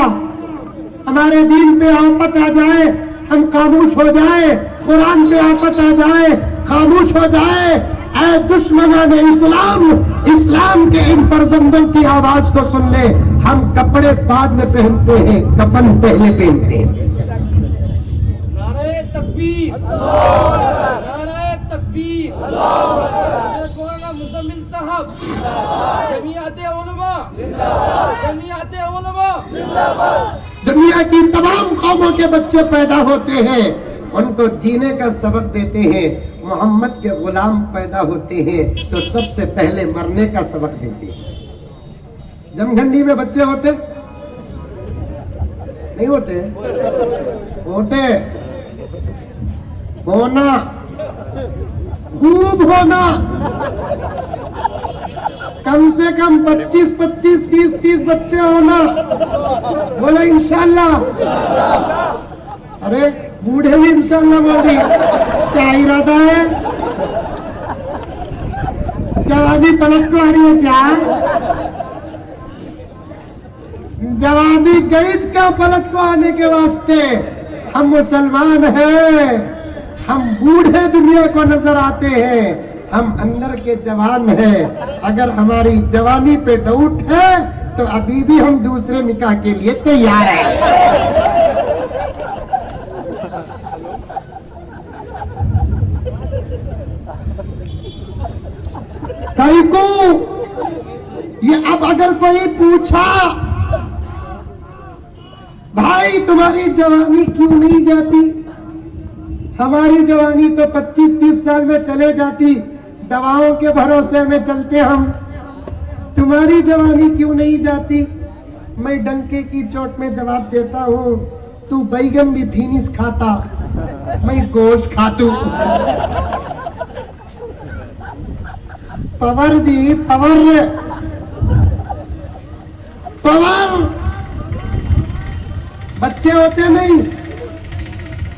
हमारे दीन पे आफत आ जाए हम खामोश हो जाए, कुरान पे आफत आ जाए खामोश हो जाए। ऐ दुश्मनाने इस्लाम, इस्लाम के इन फर्जंदों की आवाज को सुन ले। हम कपड़े बाद में पहनते हैं, कफन पहले पहनते हैं। नारे तकबीर, नारे तकबीर, मौलाना मुज़म्मिल साहब, जमीयत उलमा, जमीयत उलमा। दुनिया की तमाम कौमों के बच्चे पैदा होते हैं, उनको जीने का सबक देते हैं। मोहम्मद के गुलाम पैदा होते हैं तो सबसे पहले मरने का सबक देते हैं। जमघंडी में बच्चे होते नहीं होते? होते। होना, खूब होना, कम से कम 25, 30 बच्चे होना। बोलो इंशाल्लाह। अरे बूढ़े भी इंशाल्लाह बोल रही, क्या इरादा है? जवानी पलट को आ रही है क्या? जवानी गईज का पलट को आने के वास्ते हम मुसलमान हैं। हम बूढ़े दुनिया को नजर आते हैं, हम अंदर के जवान हैं। अगर हमारी जवानी पे डाउट है तो अभी भी हम दूसरे निकाह के लिए तैयार हैं। कई को ये अब अगर कोई पूछा, भाई तुम्हारी जवानी क्यों नहीं जाती? हमारी जवानी तो 25-30 साल में चले जाती, दवाओं के भरोसे में चलते हम। तुम्हारी जवानी क्यों नहीं जाती? मैं डंके की चोट में जवाब देता हूँ, तू बैगन भी फिनिश खाता, मैं गोश्त खातू। पवर दी पवर, पवर बच्चे होते नहीं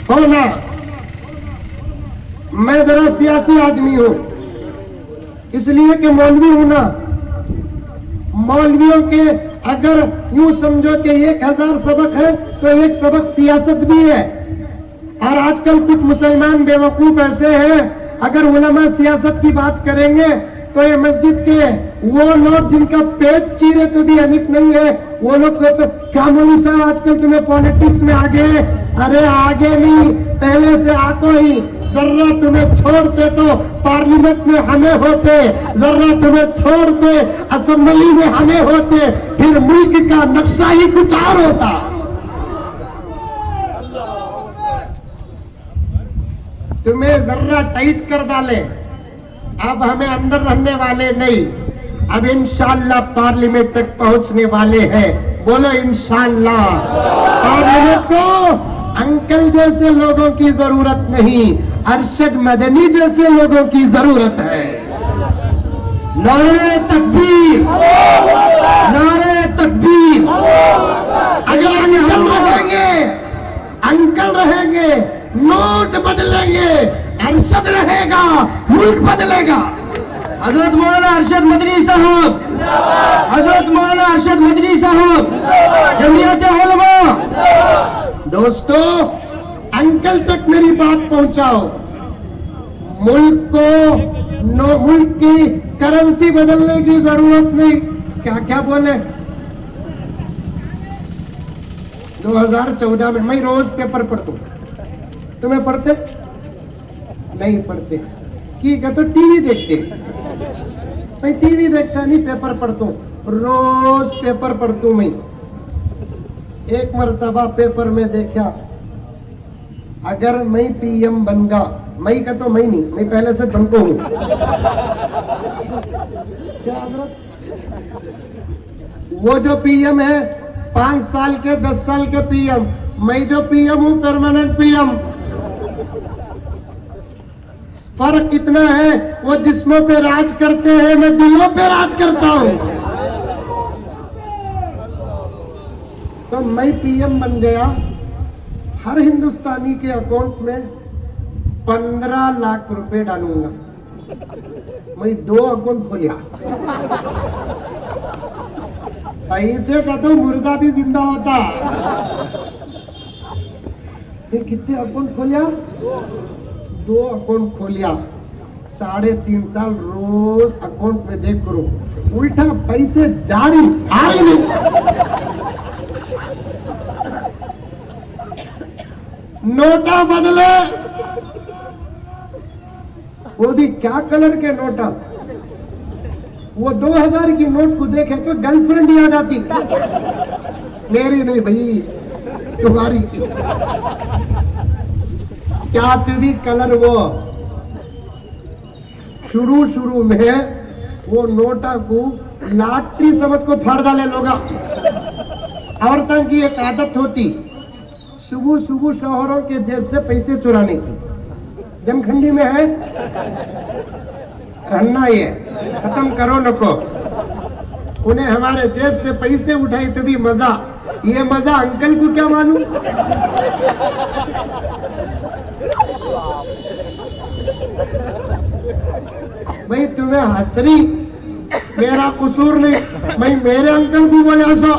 होना। मैं जरा सियासी आदमी हूं, इसलिए कि मौलवी हूं ना। मौलवियों के अगर यूं समझो कि 1000 सबक है तो एक सबक सियासत भी है। और आजकल कुछ मुसलमान बेवकूफ ऐसे हैं, अगर उलमा सियासत की बात करेंगे तो ये मस्जिद के वो लोग जिनका पेट चीरे तो भी अलिफ नहीं है, वो लोग तो क्या मौलवी साहब आजकल तुम्हें पॉलिटिक्स में आगे? अरे आगे नहीं, पहले से आको ही। जर्रा तुम्हें छोड़ते तो पार्लियामेंट में हमें होते, जर्रा तुम्हें छोड़ते असेंबली में हमें होते, फिर मुल्क का नक्शा ही कुछ और होता। तुम्हें जर्रा टाइट कर डाले, अब हमें अंदर रहने वाले नहीं, अब इंशाल्लाह पार्लियामेंट तक पहुंचने वाले हैं। बोलो इंशाल्लाह। पार्लियामेंट को अंकल जैसे लोगों की जरूरत नहीं, अरशद मदनी जैसे लोगों की जरूरत है। नारे तकबीर, नारे तकबीर। अगर अंकल रहेंगे, नोट बदलेंगे, अरशद रहेगा, मुल्क बदलेगा। हजरत मौलाना अरशद मदनी साहब, हजरत मौलाना अरशद मदनी साहब, जमीयत उलमा। दोस्तों, अंकल तक मेरी बात पहुंचाओ। मुल्क की करेंसी बदलने की जरूरत नहीं। क्या क्या बोले? 2014 में मैं रोज पेपर पढ़ता हूं, तुम्हें पढ़ते नहीं? पढ़ते ठीक है तो टीवी देखते। मैं टीवी देखता नहीं, पेपर पढ़ता हूं, रोज पेपर पढ़ता हूं। मैं एक मर्तबा पेपर में देखा, अगर मैं पीएम बनगा, मैं का तो मैं नहीं, मैं पहले से धमको हूं। क्या हजरत? वो जो पीएम है 5 साल के 10 साल के पीएम, मैं जो पीएम हूं परमानेंट पीएम। फर्क इतना है, वो जिस्मों पे राज करते हैं, मैं दिलों पे राज करता हूं। तो मैं पीएम बन गया, हर हिंदुस्तानी के अकाउंट में 15 लाख रुपए डालूंगा। मैं 2 अकाउंट खोलिया, पैसे का तो मुर्दा भी जिंदा होता। फिर कितने अकाउंट खोलिया? 2 अकाउंट खोलिया। 3.5 साल रोज अकाउंट में देख करो, उल्टा पैसे जारी आ रही नहीं। नोटा बदले, वो भी क्या कलर के नोटा। वो 2000 की नोट को देखे तो गर्लफ्रेंड याद आती। मेरी नहीं भाई, तुम्हारी। क्या भी कलर। वो शुरू में वो नोटा को लाटरी समझ को फाड़ डाले लोग। औरतों की एक आदत होती, सुबह शोहरों के जेब से पैसे चुराने की। जमखंडी में है रहना, ये खत्म करो नको। उन्हें हमारे जेब से पैसे उठाए तो भी मजा, ये मजा अंकल को क्या मालूम। भाई तुम्हें हंसरी, मेरा कसूर नहीं। मैं मेरे अंकल को बोले हंसो।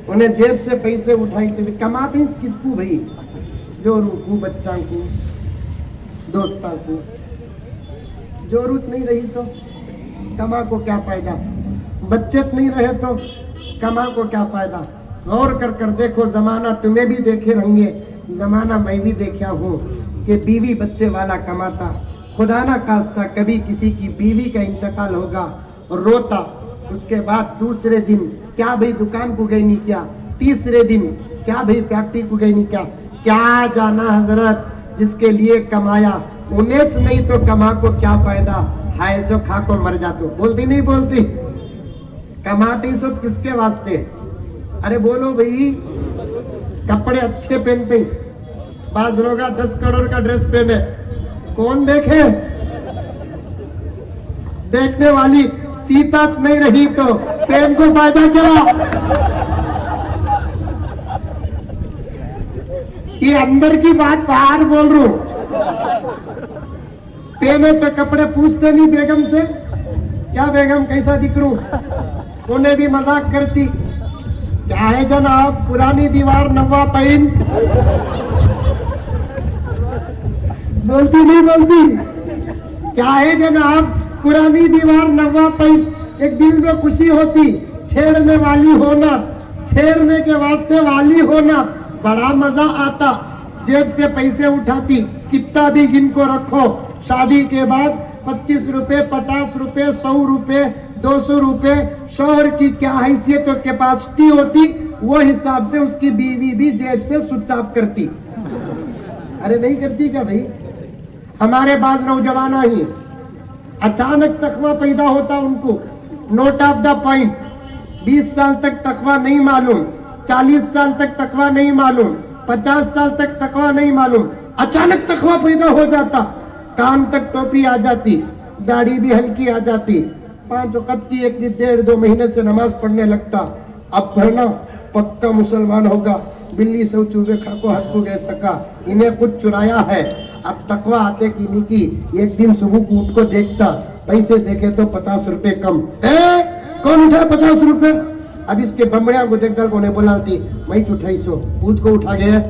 उन्हें जेब से पैसे उठाई तो भी कमाते हैं किसको भाई, जो रूकू बच्चा को, दोस्ता को। जरूरत नहीं रही तो कमा को क्या फायदा, बच्चत नहीं रहे तो कमा को क्या फायदा। गौर कर कर देखो, जमाना तुम्हें भी देखे रहेंगे, जमाना मैं भी देखा हूँ कि बीवी बच्चे वाला कमाता, खुदा ना खास्ता कभी किसी की बीवी का इंतकाल होगा और रोता। उसके बाद दूसरे दिन क्या भाई दुकान को गई नहीं क्या, तीसरे दिन क्या भाई फैक्ट्री को गई नहीं क्या। क्या जाना हजरत, जिसके लिए कमाया उन्हें नहीं तो कमा को क्या फायदा। हाय सो खा को मर जातो। बोलती नहीं बोलती, कमाती सो किसके वास्ते। अरे बोलो भाई, कपड़े अच्छे पहनते, बाज लोग 10 करोड़ का ड्रेस पहने, कौन देखे। देखने वाली सीताच नहीं रही तो पहन को फायदा क्या। ये अंदर की बात बाहर बोल रहा हूं। पहने तो कपड़े पूछते नहीं बेगम से, क्या बेगम कैसा दिख रू। उन्हें भी मजाक करती, क्या है जनाब पुरानी दीवार नवा पैन। बोलती नहीं बोलती, क्या है जनाब पुरानी दीवार नवा पैन। एक दिल में खुशी होती, छेड़ने वाली होना, छेड़ने के वास्ते वाली होना, बड़ा मजा आता। जेब से पैसे उठाती, कितना भी गिन को रखो। शादी के बाद 25 रुपए, 50 रुपए, 100 रुपए, 200 रुपए, शोहर की क्या हैसियत और कैपेसिटी होती, वो हिसाब से उसकी बीवी भी जेब से स्विच ऑफ करती। अरे नहीं करती क्या भाई। हमारे बाज नौजवान ही अचानक तकवा पैदा होता उनको, नोट ऑफ द पॉइंट। 20 साल तक तकवा नहीं मालूम, 40 साल तक तकवा नहीं मालूम, 50 साल तक तकवा नहीं मालूम, अचानक तकवा पैदा हो जाता। कान तक टोपी आ जाती, दाढ़ी भी हल्की आ जाती, 5 वक्त की 1-1.5-2 महीने से नमाज पढ़ने लगता। अब पढ़ना पक्का मुसलमान होगा। बिल्ली से चूहे खा को हज को गए सका, इन्हें कुछ चुराया है। अब तकवा आते की निकी, एक दिन सुबह को उठ को देखता, पैसे देखे तो 50 रुपए कम। कौन उठा 50 रुपए। अब इसके बमड़िया को देखता को बोलाती, मैं उठाई सो पूछ को उठा गए।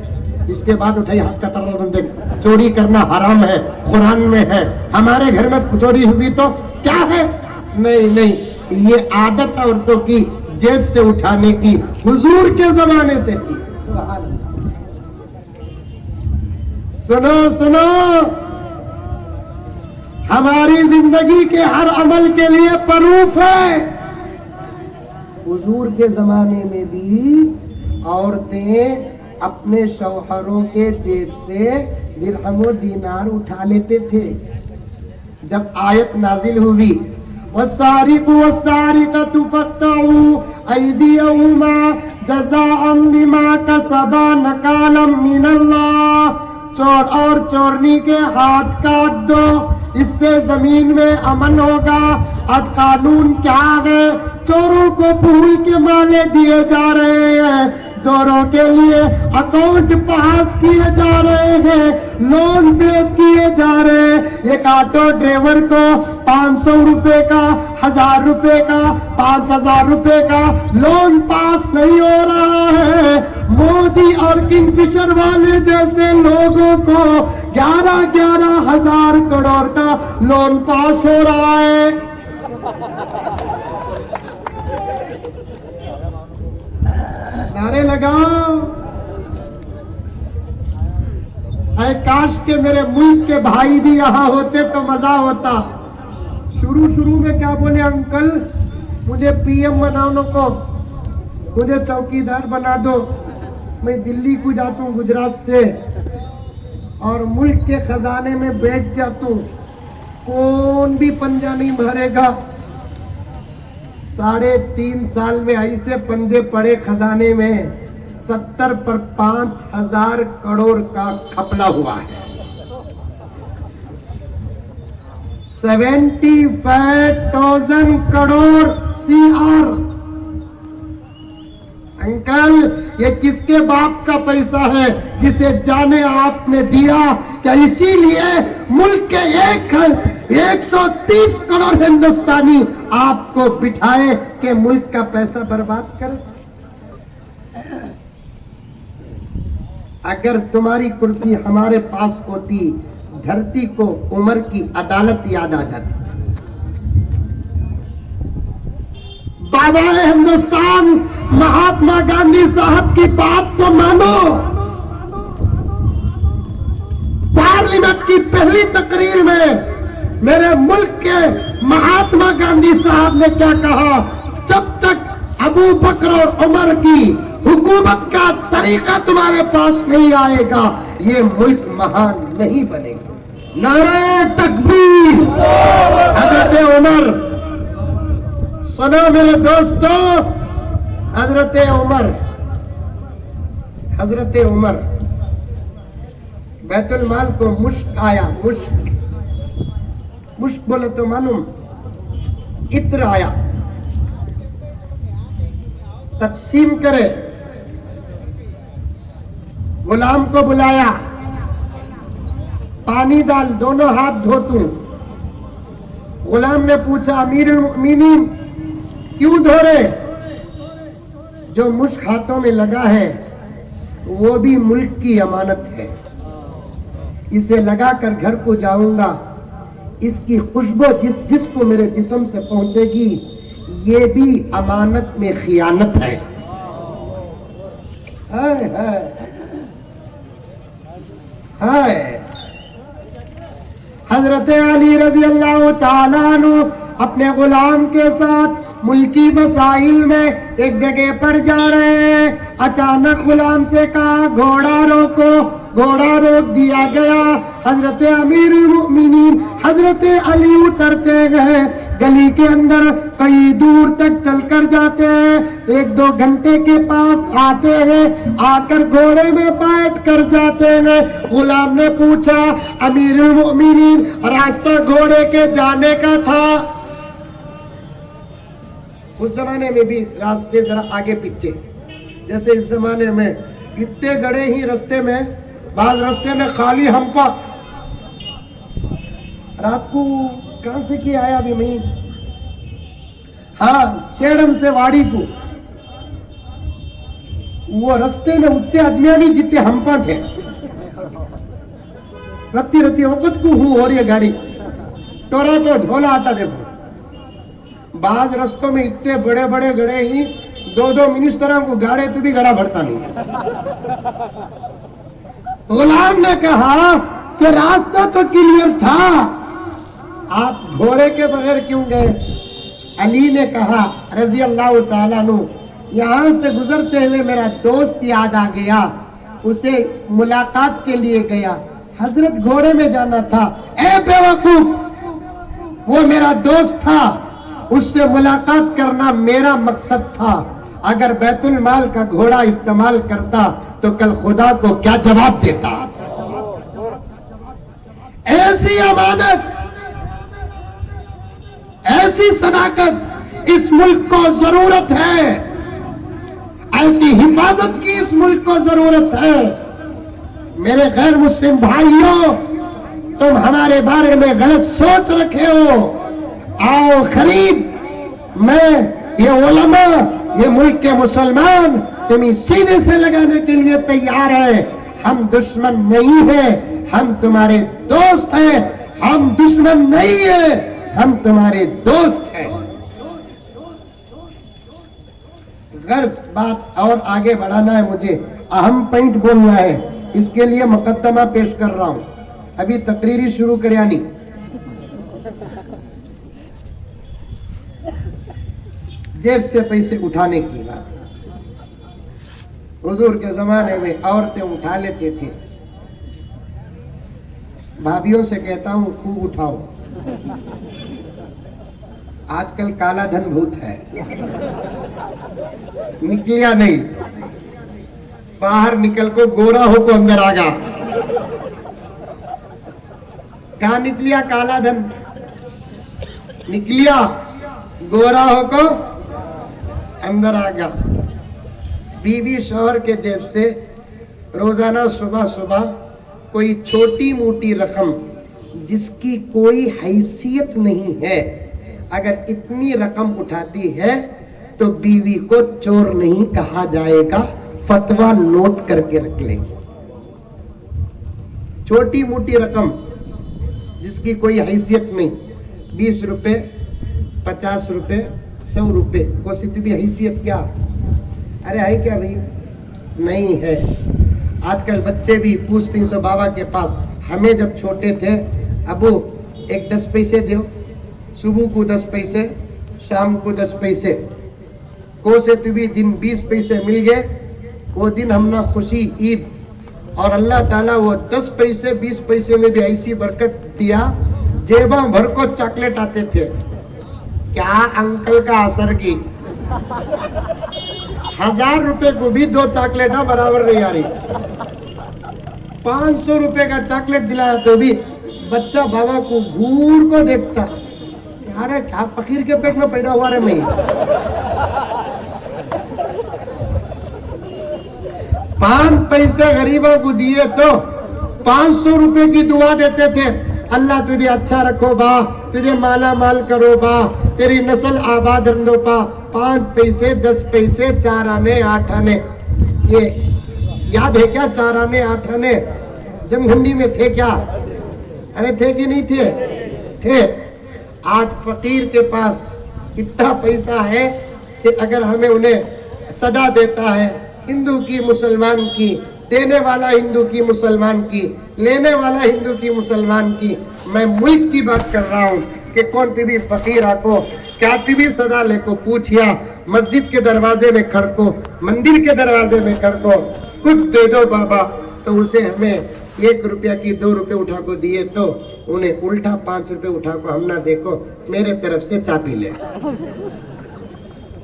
इसके बाद उठाई हाथ का तरह देख, चोरी करना हराम है, कुरान में है। हमारे घर में चोरी हुई तो क्या है। नहीं नहीं, ये आदत औरतों की जेब से उठाने की हुजूर के जमाने से थी। सुनो सुनो, हमारी जिंदगी के हर अमल के लिए प्रूफ है। हुजूर के जमाने में भी औरतें अपने शौहरों के जेब से दिरहम व दीनार उठा लेते थे। जब आयत नाजिल हुई वस्सारिकु वस्सारिकतु फक्तऊ ऐदियहुमा जज़ाअम बिमा कसबा नकालम मिनल्लाह। चोर और चोरनी के हाथ काट दो, इससे जमीन में अमन होगा। आज कानून क्या है? चोरों को फूल के माले दिए जा रहे हैं, चोरों के लिए अकाउंट पास किए जा रहे हैं, लोन पेश किए जा रहे हैं। एक ऑटो ड्राइवर को 500 रुपए का, 1000 रुपए का, 5000 रुपए का लोन पास नहीं हो रहा है। मोदी और किंगफिशर वाले जैसे लोगों को 11-11 हजार करोड़ का लोन पास हो रहा है। नारे लगाओ। ऐ काश के मेरे मुल्क के भाई भी यहाँ होते तो मजा होता। शुरू में क्या बोले अंकल, मुझे पीएम बनाओ को, मुझे चौकीदार बना दो, मैं दिल्ली को जाता हूँ गुजरात से और मुल्क के खजाने में बैठ जाता हूँ, कौन भी पंजा नहीं भरेगा। 3.5 साल में ऐसे पंजे पड़े खजाने में, 70 पर 5000 करोड़ का खपला हुआ है। 75,000 करोड़ CR। अंकल, ये किसके बाप का पैसा है जिसे जाने आपने दिया? क्या इसीलिए मुल्क के 130 करोड़ हिंदुस्तानी आपको बिठाए कि मुल्क का पैसा बर्बाद करे? अगर तुम्हारी कुर्सी हमारे पास होती, धरती को उमर की अदालत याद आ जाती। बाबा हिंदुस्तान महात्मा गांधी साहब की बात तो मानो। पार्लियामेंट की पहली तकरीर में मेरे मुल्क के महात्मा गांधी साहब ने क्या कहा? जब तक अबू बकर और उमर की हुकूमत का तरीका तुम्हारे पास नहीं आएगा, ये मुल्क महान नहीं बनेगा। नारे तकबीर। हजरत उमर, सुनो मेरे दोस्तों, हजरत उमर बैतुल माल को मुश्क आया। मुश्क बोले तो मालूम, इत्र आया, तकसीम करे। गुलाम को बुलाया, पानी डाल, दोनों हाथ धो तू। गुलाम ने पूछा, अमीरुल मुमिनीन क्यों धो रहे? जो मुश्क हाथों में लगा है वो भी मुल्क की अमानत है, इसे लगाकर घर को जाऊंगा, इसकी खुशबू जिसको मेरे जिस्म से पहुंचेगी, ये भी अमानत में खियानत है। हाय हाय हाय। हजरत अली रजी अल्लाह ताला अन्हु अपने गुलाम के साथ मुल्की मसाइल में एक जगह पर जा रहे हैं। अचानक गुलाम से कहा, घोड़ा रोको। घोड़ा रोक दिया गया। हजरत अमीरुल मुमिनीन हजरत अली उतरते हैं, गली के अंदर कई दूर तक चलकर जाते हैं। 1-2 घंटे के पास आते हैं, आकर घोड़े में बैठ कर जाते हैं। गुलाम ने पूछा, अमीरुल मुमिनीन रास्ता घोड़े के जाने का था? उस जमाने में भी रास्ते जरा आगे पीछे, जैसे इस जमाने में इतने गड़े ही रास्ते में, बाद रास्ते में खाली हम्पा। रात को कहां से की आया भी मैं, हाँ, सेडम से वाड़ी को। वो रास्ते में उतने आदमी नहीं जितने हम्पा थे। रत्ती वक्त को हूँ और ये गाड़ी टोरा को झोला आता। देखो बाज रास्तों में इतने बड़े बड़े गड़े ही, 2-2 मिनिस्टरों को गाड़े तो भी गड़ा भरता नहीं। गुलाम ने कहा कि रास्ता तो क्लियर था, आप घोड़े के बगैर क्यों गए? अली ने कहा रजी अल्लाह ताला अन्हु, यहाँ से गुजरते हुए मेरा दोस्त याद आ गया, उसे मुलाकात के लिए गया। हजरत घोड़े में जाना था। ए बेवकूफ, वो मेरा दोस्त था, उससे मुलाकात करना मेरा मकसद था। अगर बैतुल माल का घोड़ा इस्तेमाल करता तो कल खुदा को क्या जवाब देता। ऐसी अमानत, ऐसी सदाकत इस मुल्क को जरूरत है, ऐसी हिफाजत की इस मुल्क को जरूरत है। मेरे गैर मुस्लिम भाइयों, तुम हमारे बारे में गलत सोच रखे हो। आओ खरीद, मैं, ये उलमा, ये मुल्क के मुसलमान तुम्हें सीने से लगाने के लिए तैयार है। हम दुश्मन नहीं है, हम तुम्हारे दोस्त हैं। हम दुश्मन नहीं है, हम तुम्हारे दोस्त हैं। गर्ज बात और आगे बढ़ाना है, मुझे अहम पॉइंट बोलना है, इसके लिए मुकद्दमा पेश कर रहा हूं। अभी तकरीरी शुरू करयानी। जेब से पैसे उठाने की बात। हुजूर के जमाने में औरतें उठा लेते थे। भाभियों से कहता हूं खूब उठाओ। आजकल काला धन बहुत है, निकलिया नहीं, बाहर निकल को गोरा हो को अंदर आगा। कहा निकलिया काला धन, निकलिया गोरा हो को अंदर आगा। बीवी शौहर के जेब से रोजाना सुबह सुबह कोई छोटी मोटी रकम जिसकी कोई हैसियत नहीं है, अगर इतनी रकम उठाती है तो बीवी को चोर नहीं कहा जाएगा। फतवा नोट करके रख ले। छोटी मोटी रकम जिसकी कोई हैसियत नहीं, 20 रुपए, 50 रुपए, 100 रुपए, वो सिद्ध भी हैसियत क्या? अरे है क्या भाई? नहीं है। आजकल बच्चे भी पूछते हैं सो बाबा के पास, हमें जब छोटे थे अबू एक 10 पैसे दो, सुबह को 10 पैसे, शाम को 10 पैसे, को से तो भी दिन 20 पैसे मिल गए, वो दिन हमने खुशी ईद। और अल्लाह ताला वो 10 पैसे 20 पैसे में भी ऐसी बरकत दिया, जेबा भर को चॉकलेट आते थे। क्या अंकल का असर की 1000 रुपए को भी 2 चॉकलेट बराबर नहीं आ रही। 500 रुपए का चॉकलेट दिलाया तो भी बच्चा बाबा को घूर को देखता, अरे क्या फकीर के पेट में पैदा हुआ रे मैं। 5 पैसे गरीबों को दिए तो 500 रुपए की दुआ देते थे, अल्लाह तुझे अच्छा रखो बा, तुझे माला माल करो बा, तेरी नस्ल आबाद रंदो पा। 5 पैसे 10 पैसे 4 आने 8 आने, ये याद है क्या? 4 आने 8 आने जमघंडी में थे क्या? अरे थे कि नहीं थे? थे। आज फकीर के पास इतना पैसा है कि अगर हमें उन्हें सदा देता है, हिंदू की मुसलमान की, देने वाला हिंदू की मुसलमान की, लेने वाला हिंदू की मुसलमान की। मैं मुल्क की बात कर रहा हूँ कि कौन टीवी फकीर आको, क्या टीवी सदा लेको पूछिया, मस्जिद के दरवाजे में खड़को, मंदिर के दरवाजे में खड़को, कुछ दे दो बाबा, तो उसे हमें 1 रुपया की 2 रुपए उठा को दिए तो उन्हें उल्टा 5 रुपए उठा को हम ना देखो मेरे तरफ से चाबी ले।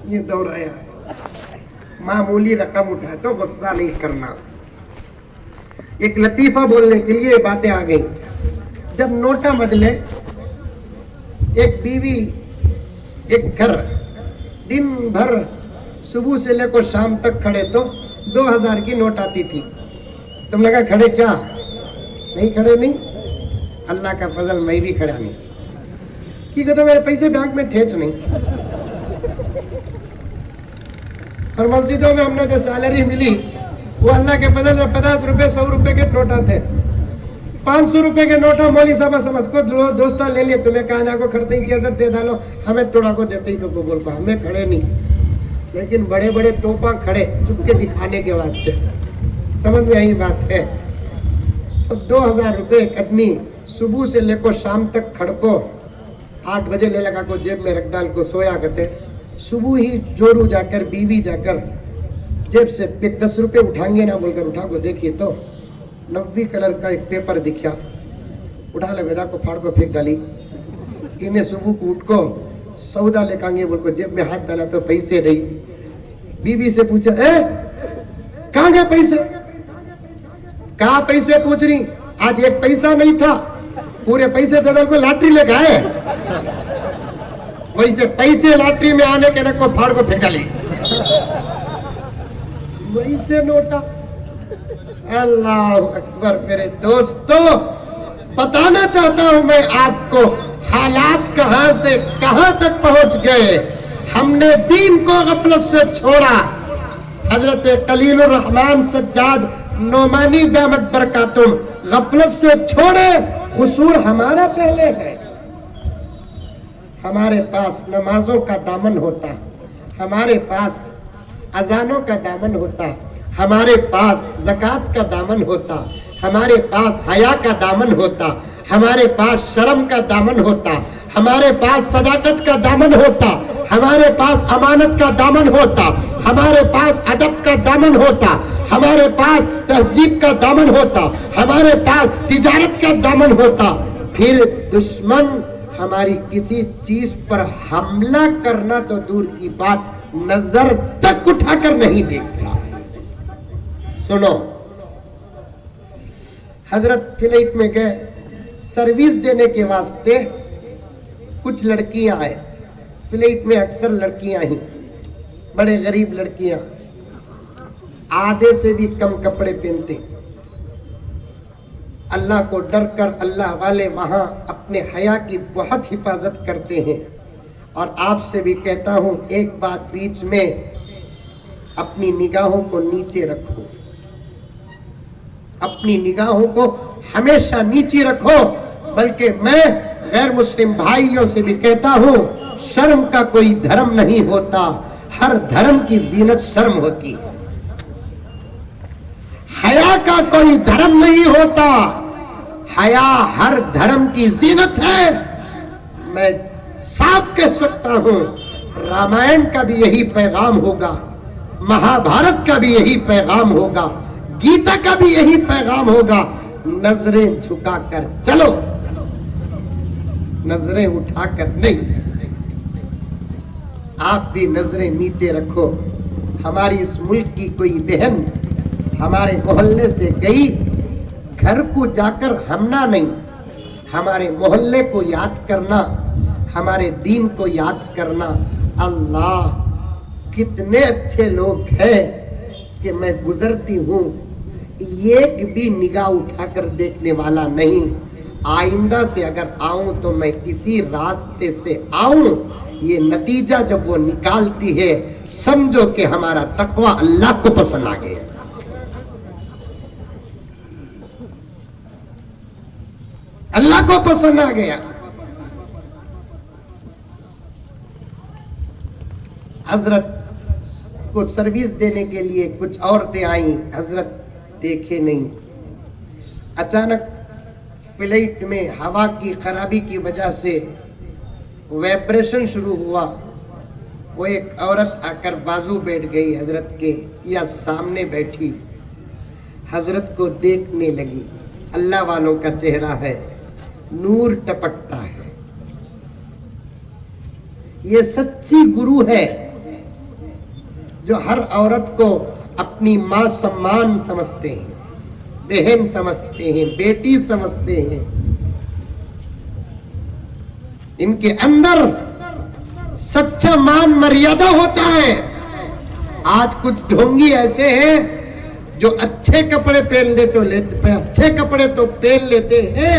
ये दौर आया है। मामूली रकम उठाए तो गुस्सा नहीं करना। एक लतीफा बोलने के लिए बातें आ गई। जब नोटा बदले, एक बीवी एक घर दिन भर सुबह से लेकर शाम तक खड़े तो 2000 की नोट आती थी। तुम लगा खड़े क्या? नहीं खड़े नहीं, अल्लाह का फजल मैं भी खड़ा नहीं कि तो मेरे पैसे बैंक में थे नहीं। और मस्जिदों में हमने जो सैलरी मिली वो अल्लाह के फजल में 50 रुपए 100 रुपए के नोट आते। 500 रुपए के नोटा मौली साहब समझ को दोस्ता ले लिए, तुम्हें कहा जाको खड़ते ही किया दे डालो, हमें थोड़ा को देते ही को बोल पा, हमें खड़े नहीं, लेकिन बड़े बड़े तोपा खड़े चुपके दिखाने के वास्ते। समझ में आई बात है? तो 2000 रुपए एक आदमी सुबह से लेकर शाम तक खड़को 8 बजे ले लगा को जेब में रख डाल को सोया करते। सुबह ही जोरू जाकर बीवी जाकर जेब से 10 रुपए उठाएंगे ना बोलकर उठा को देखिए तो 90 कलर का एक पेपर दिखा, उठा ले बेटा को फाड़ को फेंक डाली। इन्हें सुबह को उठ को सौदा लेकर आएंगे, बोल जेब में हाथ डाला तो पैसे नहीं। बीवी से पूछा, कहाँ गए पैसे? कहाँ पैसे पूछ रही? आज एक पैसा नहीं था, पूरे पैसे तो को लॉटरी ले गए। वैसे पैसे लॉटरी में आने के न को फाड़ को फेंका ली, वैसे नोटा। अल्लाह अकबर। मेरे दोस्तों, बताना चाहता हूं मैं आपको, हालात कहां से कहां तक पहुंच गए। हमने दीन को गफलत से छोड़ा। हजरत खलीलुर रहमान सज्जाद नोमानी दामत बरकातुम गफलत से छोड़े। कसूर हमारा पहले है। हमारे पास नमाजों का दामन होता, हमारे पास अजानों का दामन होता, हमारे पास ज़कात का दामन होता, हमारे पास हया का दामन होता, हमारे पास शर्म का दामन होता, हमारे पास सदाकत का दामन होता, हमारे पास अमानत का दामन होता, हमारे पास अदब का दामन होता, हमारे पास तहजीब का दामन होता, हमारे पास तिजारत का दामन होता। फिर दुश्मन हमारी किसी चीज पर हमला करना तो दूर की बात, नजर तक उठाकर नहीं देखता। सुनो, हजरत फ्लाइट में गए, सर्विस देने के वास्ते कुछ लड़कियां आए। फ्लाइट में अक्सर लड़कियां ही, बड़े गरीब लड़कियां, आधे से भी कम कपड़े पहनते। अल्लाह को डर कर अल्लाह वाले वहां अपने हया की बहुत हिफाजत करते हैं। और आपसे भी कहता हूं, एक बात बीच में, अपनी निगाहों को नीचे रखो, अपनी निगाहों को हमेशा नीचे रखो। बल्कि मैं गैर मुस्लिम भाइयों से भी कहता हूं, शर्म का कोई धर्म नहीं होता, हर धर्म की जीनत शर्म होती है। हया का कोई धर्म नहीं होता, हया हर धर्म की जीनत है। मैं साफ कह सकता हूं, रामायण का भी यही पैगाम होगा, महाभारत का भी यही पैगाम होगा, गीता का भी यही पैगाम होगा। नजरें झुकाकर चलो, नजरें उठाकर नहीं। आप भी नजरें नीचे रखो। हमारी इस मुल्क की कोई बहन हमारे मोहल्ले से गई, घर को जाकर हमना नहीं, हमारे मोहल्ले को याद करना, हमारे दीन को याद करना। अल्लाह, कितने अच्छे लोग हैं कि मैं गुजरती हूँ, एक भी निगाह उठाकर देखने वाला नहीं। आइंदा से अगर आऊं तो मैं इसी रास्ते से आऊं। ये नतीजा जब वो निकालती है, समझो कि हमारा तकवा अल्लाह को पसंद आ गया। अल्लाह को पसंद आ गया। हजरत को सर्विस देने के लिए कुछ औरतें आई, हजरत देखे नहीं। अचानक फ्लाइट में हवा की खराबी की वजह से वाइब्रेशन शुरू हुआ। वो एक औरत आकर बाजू बैठ गई हजरत के, या सामने बैठी, हजरत को देखने लगी। अल्लाह वालों का चेहरा है, नूर टपकता है। ये सच्ची गुरु है जो हर औरत को अपनी मां सम्मान समझते हैं, बहन समझते हैं, बेटी समझते हैं। इनके अंदर सच्चा मान मर्यादा होता है। आज कुछ ढोंगी ऐसे हैं जो अच्छे कपड़े पहन अच्छे कपड़े तो पहन लेते हैं,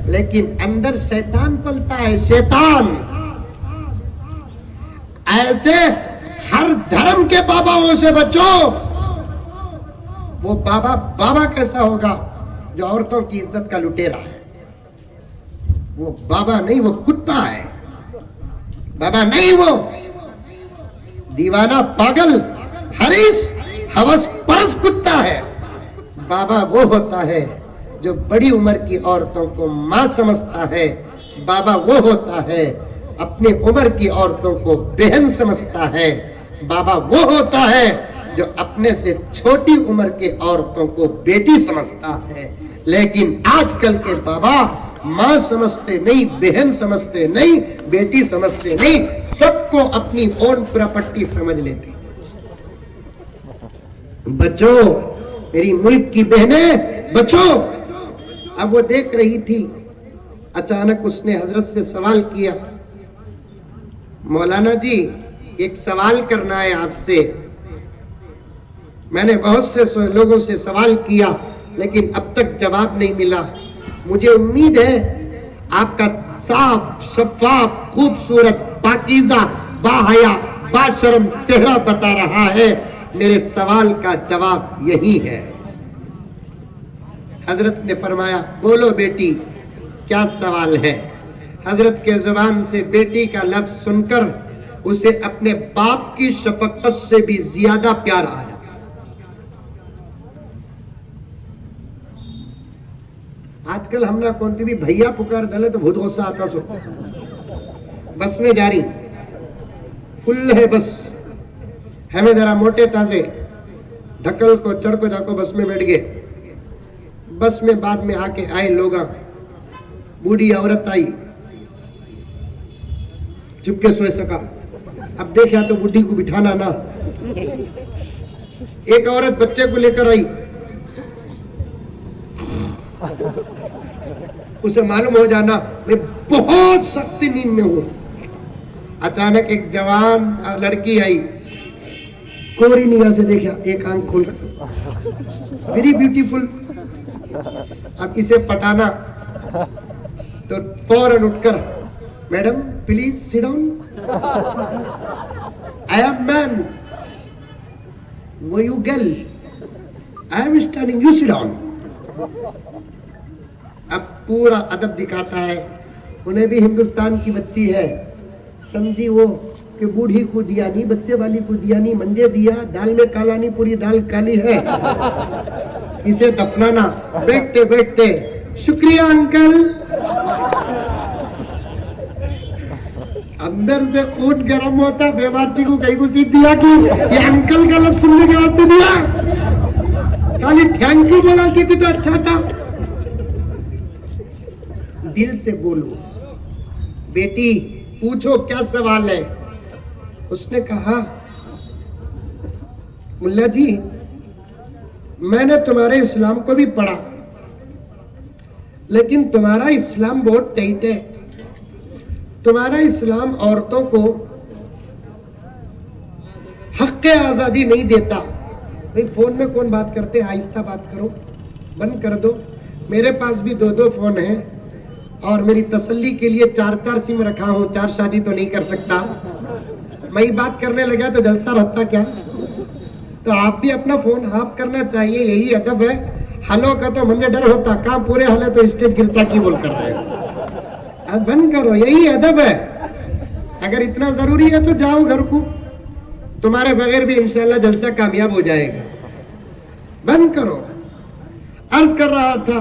लेकिन अंदर शैतान पलता है, शैतान। ऐसे हर धर्म के बाबाओं से बचो। वो बाबा कैसा होगा जो औरतों की इज्जत का लुटेरा है। वो बाबा नहीं, वो कुत्ता है। बाबा नहीं, वो दीवाना, पागल, हरीश, हवस परस कुत्ता है। बाबा वो होता है जो बड़ी उम्र की औरतों को मां समझता है। बाबा वो होता है अपनी उम्र की औरतों को बहन समझता है। बाबा वो होता है जो अपने से छोटी उम्र के औरतों को बेटी समझता है। लेकिन आजकल के बाबा माँ समझते नहीं, बहन समझते नहीं, बेटी समझते नहीं, सबको अपनी ओन प्रॉपर्टी समझ लेते। बचो मेरी मुल्क की बहनें, बचो। अब वो देख रही थी, अचानक उसने हजरत से सवाल किया, मौलाना जी एक सवाल करना है आपसे। मैंने बहुत से लोगों से सवाल किया लेकिन अब तक जवाब नहीं मिला। मुझे उम्मीद है आपका साफ शफाफ खूबसूरत पाकीज़ा बाहया बाशरम चेहरा बता रहा है मेरे सवाल का जवाब यही है। हजरत ने फरमाया, बोलो बेटी क्या सवाल है। हजरत के जुबान से बेटी का लफ्ज सुनकर उसे अपने बाप की शफकत से भी ज्यादा प्यार आया। आजकल हम ना कौन भी भैया पुकार दले तो बहुत गुस्सा आता सो। बस में जा रही फुल है बस, हमें जरा मोटे ताजे ढकल को चढ़ को जाको बस में बैठ गए। बस में बाद में आके आए लोग, बूढ़ी औरत आई, चुपके सोए सका। अब देखा तो बुढ़ी को बिठाना ना। एक औरत बच्चे को लेकर आई, उसे मालूम हो जाना मैं बहुत सख्त नींद में हूं। अचानक एक जवान लड़की आई, कोरी निगाह से देखा, एक आंख खोल कर, वेरी ब्यूटीफुल। अब इसे पटाना तो फौरन उठकर, madam please sit down, I am man, वो you girl, I am standing, you sit down. अब पूरा अदब दिखाता है। उन्हें भी हिंदुस्तान की बच्ची है, समझी वो कि बूढ़ी को दिया नहीं, बच्चे वाली को दिया नहीं, मंजे दिया, दाल में काला नहीं, पूरी दाल काली है, इसे दफनाना। बैठते बैठते, शुक्रिया अंकल। अंदर से खून गर्म होता, बेवारसी को कहीं को सीट दिया कि ये अंकल का लफ्ज सुनने के वास्ते दिया, खाली थैंक यू बोला कि तो अच्छा था। दिल से बोलो, बेटी पूछो क्या सवाल है। उसने कहा, मुल्ला जी मैंने तुम्हारे इस्लाम को भी पढ़ा, लेकिन तुम्हारा इस्लाम बहुत टाइट है। तुम्हारा इस्लाम औरतों को हक आजादी नहीं देता। भाई फोन में कौन बात करते, आहिस्ता बात करो, बंद कर दो। मेरे पास भी 2-2 फोन है और मेरी तसल्ली के लिए 4-4 सिम रखा हूं, 4 शादी तो नहीं कर सकता। मैं ही बात करने लगा तो जलसा रहता क्या। तो आप भी अपना फोन ऑफ करना चाहिए, यही अदब है। हलो का तो मुझे डर होता, कहाँ पूरे हले तो स्टेज गिरता की बोल कर रहे हो। अब बंद करो, यही अदब है। अगर इतना जरूरी है तो जाओ घर को, तुम्हारे बगैर भी इंशाल्लाह जलसा कामयाब हो जाएगा। बंद करो। अर्ज कर रहा था,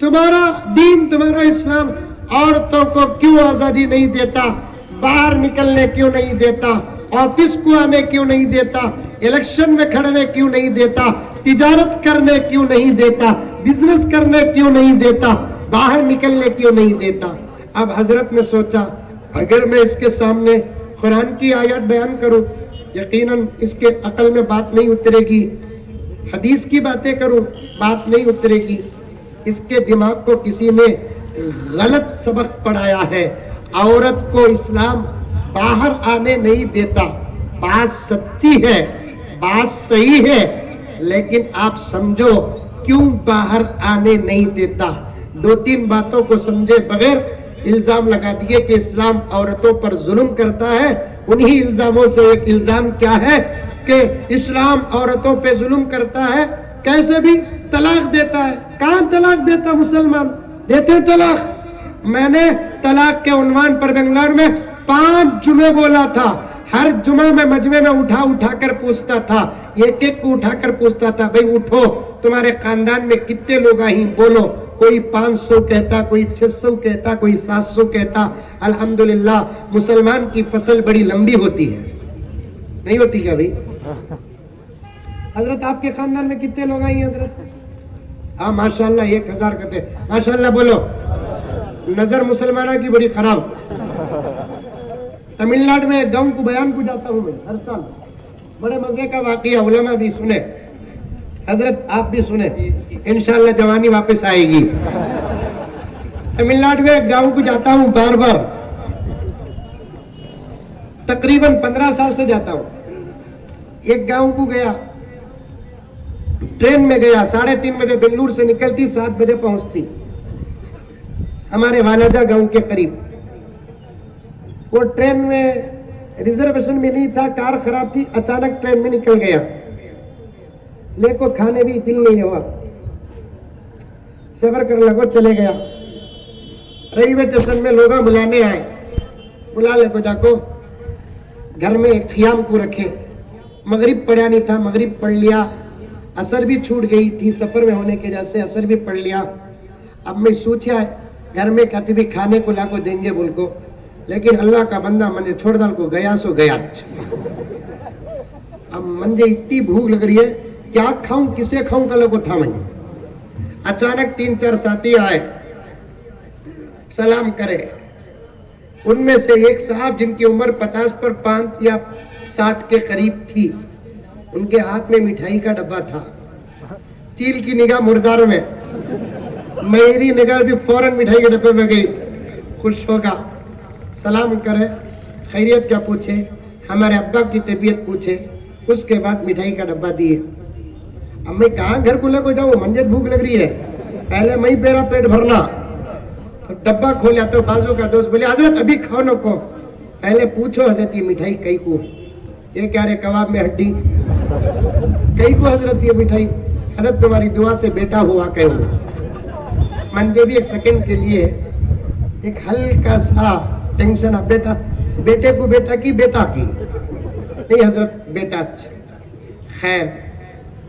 तुम्हारा दीन, तुम्हारा इस्लाम औरतों को क्यों आजादी नहीं देता, बाहर निकलने क्यों नहीं देता, ऑफिस को आने क्यों नहीं देता, इलेक्शन में खड़ने क्यों नहीं देता, तिजारत करने क्यों नहीं देता, बिजनेस करने क्यों नहीं देता, बाहर निकलने क्यों नहीं देता। अब हजरत ने सोचा, अगर मैं इसके सामने कुरान की आयत बयान करूं, यकीनन इसके अकल में बात नहीं उतरेगी। हदीस की बातें करूं, बात नहीं उतरेगी। इसके दिमाग को किसी ने गलत सबक पढ़ाया है। औरत को इस्लाम बाहर आने नहीं देता। बात सच्ची है, बात सही है, लेकिन आप समझो क्यों बाहर आने नहीं देता। 2-3 बातों को समझे बगैर इल्जाम लगा दिए कि इस्लाम औरतों पर जुल्म करता है। उन्हीं इल्जामों से एक इल्जाम क्या है कि इस्लाम औरतों पे जुल्म करता है। कैसे भी तलाक देता है। कहाँ तलाक देता मुसलमान, देते तलाक। मैंने तलाक के उन्वान पर बेंगलोर में 5 जुमे बोला था। हर जुमा में मजमे में उठा कर पूछता था, एक को उठा कर पूछता था, भाई उठो, तुम्हारे खानदान में कितने लोग आई, बोलो। कोई 500 कहता, कोई 600 कहता, कोई 700 कहता। अल्हम्दुलिल्लाह मुसलमान की फसल बड़ी लंबी होती है, नहीं होती क्या भाई? हजरत आपके खानदान में कितने लोग आई हजरत? हाँ माशाल्लाह 1000 कहते, माशाल्लाह बोलो। नजर मुसलमाना की बड़ी खराब। तमिलनाडु में गांव को बयान को जाता हूँ मैं हर साल, बड़े मजे का वाकया, उलमा भी सुने, हजरत आप भी सुने, इंशाअल्लाह जवानी वापस आएगी। तमिलनाडु में गांव को जाता हूँ बार बार, तकरीबन 15 साल से जाता हूँ। एक गांव को गया, ट्रेन में गया, 3:30 बजे बेंगलुरु से निकलती, 7 बजे पहुंचती हमारे वालाजा गांव के करीब। वो ट्रेन में रिजर्वेशन भी नहीं था, कार खराब थी, अचानक ट्रेन में निकल गया, लेको खाने भी दिल नहीं हुआ, सफर कर लगो चले गया। रेलवे स्टेशन में लोग बुलाने आए, बुला ले को जाको घर में एक खियाम को रखे। मगरिब पढ़ा नहीं था, मगरिब पढ़ लिया, असर भी छूट गई थी, सफर में होने की वजह से असर भी पढ़ लिया। अब मैं सोचा घर में कहती भी खाने को लाको देंगे बोल को, लेकिन अल्लाह का बंदा मुझे छोड़ डाल को गया सो गया। अब मुझे इतनी भूख लग रही है, क्या खाऊं किसे खाऊं कल को था। मैं अचानक 3-4 साथी आए, सलाम करे। उनमें से एक साहब जिनकी उम्र 50 पर 5 या 60 के करीब थी, उनके हाथ में मिठाई का डब्बा था। चील की निगाह मुर्दार में, मेरी निगाह भी फौरन मिठाई के डब्बे में गई। खुश होगा, सलाम करे, खैरियत क्या पूछे, हमारे अब्बा की तबीयत पूछे, उसके बाद मिठाई का डब्बा दिए। अब मैं कहाँ घर को लेकर जाऊँ, मुझे भूख लग रही है, पहले मैं मेरा पेट भरना। तो डब्बा खोला तो बाजू का दोस्त बोले हजरत अभी खाओ न को, पहले पूछो हजरत ये मिठाई कई को, ये क्या रे कबाब में हड्डी, कई को हजरत ये मिठाई, हजरत तुम्हारी दुआ से बेटा हुआ कहो। मंजे भी एक सेकंड के लिए एक हल्का सा टेंशन, अब बेटा, बेटे को बेटा की बेटा की नहीं हजरत बेटा। खैर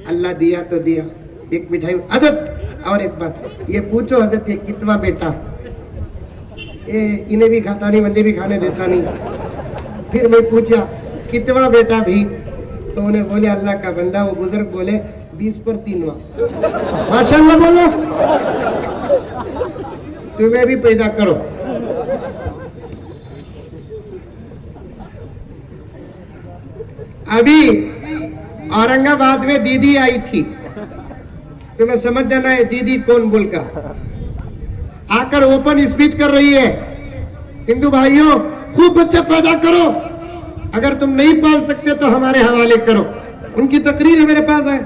अल्लाह दिया तो दिया, एक मिठाई। हजरत और एक बात, ये पूछो हजरत ये कितना बेटा, ये इन्हें भी खाता नहीं, मुझे भी खाने देता नहीं। फिर मैं पूछा कितना बेटा भी, तो उन्हें बोले अल्लाह का बंदा, वो बुजुर्ग बोले 20 पर 3वां। माशाअल्लाह बोलो, तुम्हें भी पैदा करो। अभी औरंगाबाद में दीदी आई थी, तुम्हें समझ जाना है दीदी कौन बोलकर, आकर ओपन स्पीच कर रही है, हिंदू भाइयों खूब बच्चा पैदा करो, अगर तुम नहीं पाल सकते तो हमारे हवाले करो। उनकी तकरीर मेरे पास है,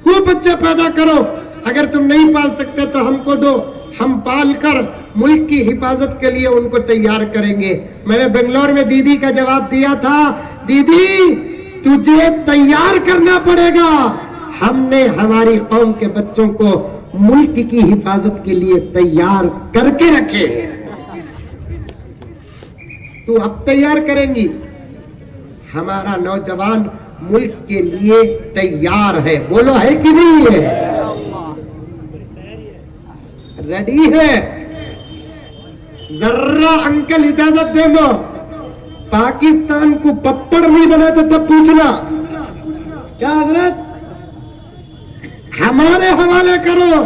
खूब बच्चा पैदा करो, अगर तुम नहीं पाल सकते तो हमको दो, हम पाल कर मुल्क की हिफाजत के लिए उनको तैयार करेंगे। मैंने बेंगलोर में दीदी का जवाब दिया था, दीदी तुझे तैयार करना पड़ेगा, हमने हमारी कौम के बच्चों को मुल्क की हिफाजत के लिए तैयार करके रखे, तू अब तैयार करेंगी। हमारा नौजवान मुल्क के लिए तैयार है, बोलो है कि नहीं है, रेडी है। जर्रा अंकल इजाजत दे दो, पाकिस्तान को पप्पड़ नहीं बना तो तब पूछना, क्या हजरत हमारे हवाले करो,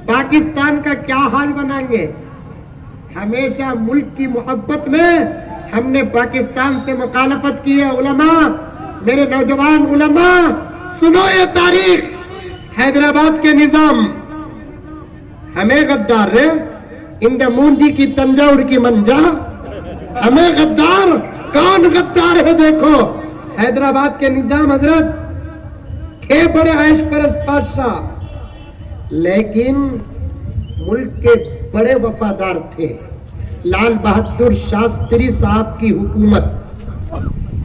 पाकिस्तान का क्या हाल बनाएंगे। हमेशा मुल्क की मोहब्बत में हमने पाकिस्तान से मुखालफत की है। उलमा, मेरे नौजवान उलमा सुनो ये तारीख, हैदराबाद के निजाम हमें गद्दार रे, इंद मूंजी की तंजाउर की मंजा, हमें गद्दार, कौन गद्दार है देखो। हैदराबाद के निजाम हजरत थे बड़े ऐश परस बादशाह, लेकिन मुल्क के बड़े वफादार थे। लाल बहादुर शास्त्री साहब की हुकूमत,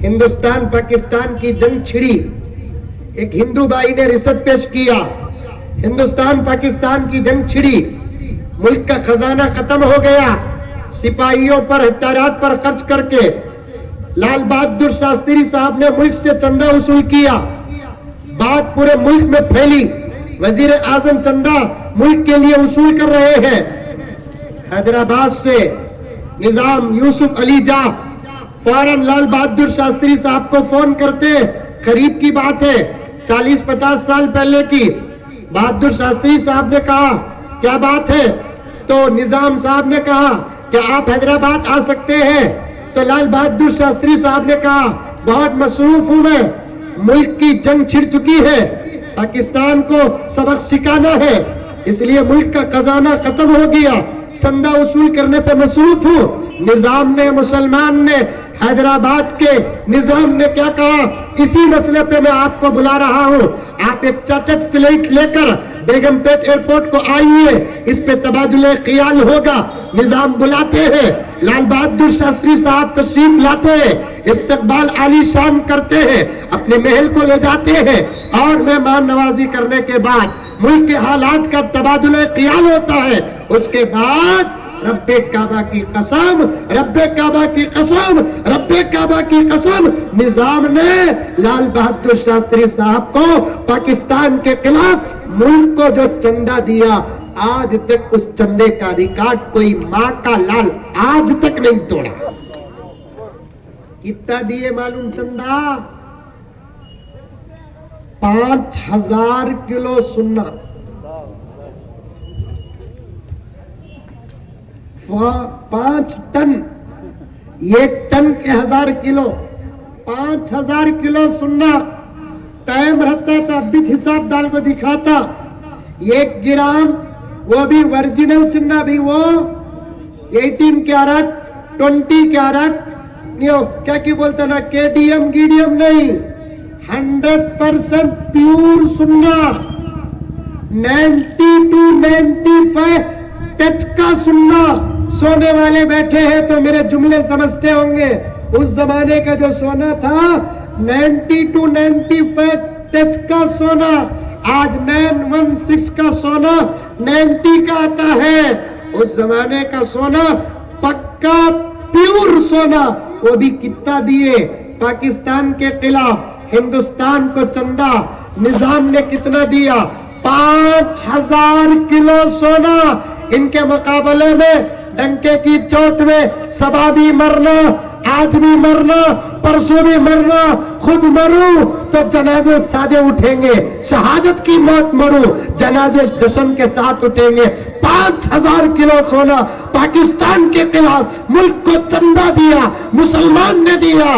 हिंदुस्तान पाकिस्तान की जंग छिड़ी, एक हिंदू भाई ने रिश्वत पेश किया, हिंदुस्तान पाकिस्तान की जंग छिड़ी, मुल्क का खजाना खत्म हो गया, सिपाहियों पर हथियारात पर खर्च करके लाल बहादुर शास्त्री साहब ने मुल्क से चंदा वसूल किया, बात पूरे मुल्क में फैली, वजीर आजम चंदा मुल्क के लिए वसूल कर रहे हैं। हैदराबाद से निजाम यूसुफ अली जा फौरन लाल बहादुर शास्त्री साहब को फोन करते, करीब की बात है 40-50 साल पहले की। बहादुर शास्त्री साहब ने कहा क्या बात है, तो निजाम साहब ने कहा कि आप हैदराबाद आ सकते हैं। तो लाल बहादुर शास्त्री साहब ने कहा बहुत मसरूफ हूं मैं, मुल्क की जंग छिड़ चुकी है, पाकिस्तान को सबक सिखाना है, इसलिए मुल्क का खजाना खत्म हो गया, चंदा वसूल करने पे मसरूफ हूं। निजाम ने, मुसलमान ने, हैदराबाद के निजाम ने क्या कहा, इसी मसले पे मैं आपको बुला रहा हूं, आप एक चार्टर्ड फ्लाइट लेकर बेगमपेट एयरपोर्ट को आइए, इस पे तबादुले ख्याल होगा। निजाम बुलाते हैं, लाल बहादुर शास्त्री साहब तशरीफ लाते हैं, इस्तकबाल आलीशान करते हैं, अपने महल को ले जाते हैं और मेहमान नवाजी करने के बाद मुल्क के हालात का तबादुले ख्याल होता है। उसके बाद रब्बे काबा की कसम, रब्बे काबा की कसम, रब्बे काबा की कसम, निजाम ने लाल बहादुर शास्त्री साहब को पाकिस्तान के खिलाफ मुल्क को जो चंदा दिया, आज तक उस चंदे का रिकॉर्ड कोई मां का लाल आज तक नहीं तोड़ा। कितना दिए मालूम चंदा? 5000 किलो सुन्ना, 5 टन, 1 टन के 1000 किलो, 5000 किलो सुन्ना। टाइम रहता तो अब भी हिसाब डाल को दिखाता। 1 ग्राम, वो भी ओरिजिनल सुन्ना भी, वो 18 कैरेट, 20 कैरेट, क्या की बोलते ना, केडीएम गीडीएम नहीं, 100% प्यूर सुन्ना, 90 to 95 टच का सुन्ना। सोने वाले बैठे हैं तो मेरे जुमले समझते होंगे। उस जमाने का जो सोना था 90 to 95 टच का सोना, आज 916 का सोना 90 का आता है। उस जमाने का सोना पक्का प्यूर सोना, वो भी कितना दिए पाकिस्तान के खिलाफ, हिंदुस्तान को चंदा निजाम ने कितना दिया? 5000 किलो सोना। इनके मुकाबले में डंके की चोट में सबा भी मरना, आज भी मरना, परसों भी मरना, खुद मरूं तो जनाजे सादे उठेंगे, शहादत की मौत मरूं जनाजे जश्न के साथ उठेंगे। 5000 किलो सोना पाकिस्तान के खिलाफ मुल्क को चंदा दिया, मुसलमान ने दिया।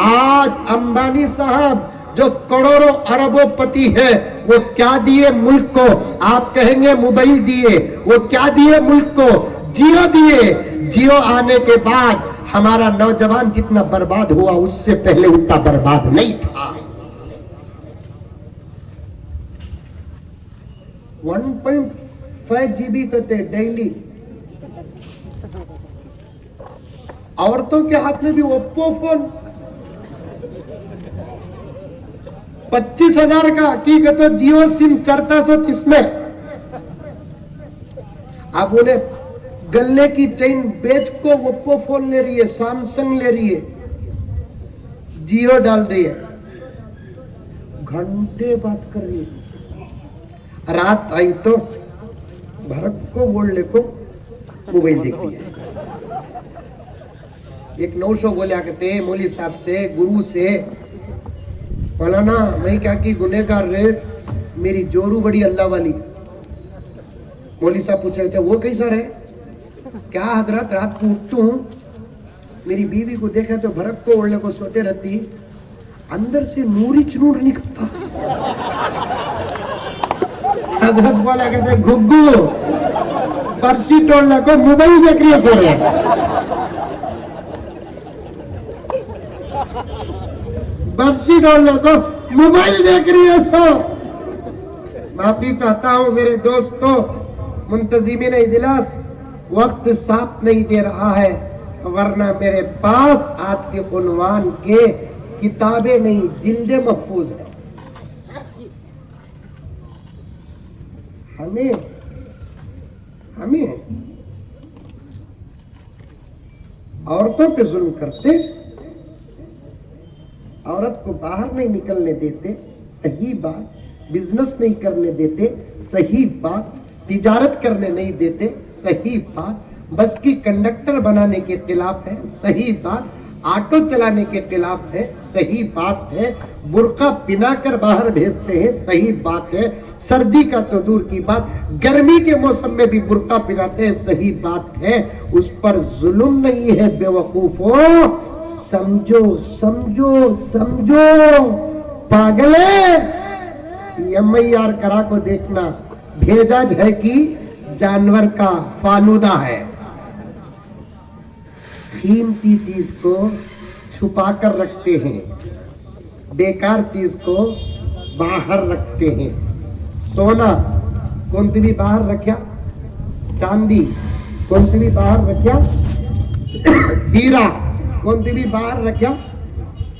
आज अंबानी साहब जो करोड़ों अरबों पति है, वो क्या दिए मुल्क को? आप कहेंगे मोबाइल दिए, वो क्या दिए मुल्क को? जियो दिए। जियो आने के बाद हमारा नौजवान जितना बर्बाद हुआ, उससे पहले उतना बर्बाद नहीं था। 1.5 GB तो थे डेली। औरतों के हाथ में भी ओप्पो फोन 25,000 का की तो जियो सिम चढ़ता सो इसमें। अब उन्हें गले की चेन बेच को ओप्पो फोन ले रही है, सैमसंग ले रही है, जियो डाल रही है, घंटे बात कर रही है। रात आई तो भरत को बोल ले को मोबाइल देख रही है। एक 900 बोलिया कहते मौली साहब से, गुरु से, फलाना मैं क्या की गुनहगार रे, मेरी जोरू बड़ी अल्लाह वाली। मौली साहब पूछे थे वो कैसा रहे? क्या हजरत, रात को उठता हूँ, मेरी बीवी को देखा तो भरत को ओढ़ने को सोते रहती, अंदर से नूरी चनूर निकलता। हजरत बोला कहते घुग्गू पर्ची तोड़ने को मोबाइल देख रही है सो रहे। पर्ची तोड़ने को मोबाइल देख रही है सो। माफी चाहता हूं मेरे दोस्तों, मुंतजिमीन इजलास, वक्त साथ नहीं दे रहा है, वरना मेरे पास आज के उन्वान के किताबें नहीं, जिल्दे महफूज है। हमें औरतों पे जुल्म करते, औरत को बाहर नहीं निकलने देते, सही बात, बिजनेस नहीं करने देते, सही बात, तिजारत करने नहीं देते, सही बात, बस की कंडक्टर बनाने के खिलाफ है, सही बात, ऑटो चलाने के खिलाफ है, सही बात है। बुर्का पिनाकर बाहर भेजते हैं, सही बात है। सर्दी का तो दूर की बात, गर्मी के मौसम में भी बुर्का पिनाते हैं, सही बात है। उस पर जुल्म नहीं है बेवकूफों, समझो समझो समझो पागले। MIR करा को देखना, भेजा है कि जानवर का फालूदा है। कीमती चीज को छुपा कर रखते हैं, बेकार चीज को बाहर रखते हैं। सोना कौन सी भी बाहर रखा, चांदी कौन सी भी बाहर रखा, हीरा कौन सी भी बाहर रखा।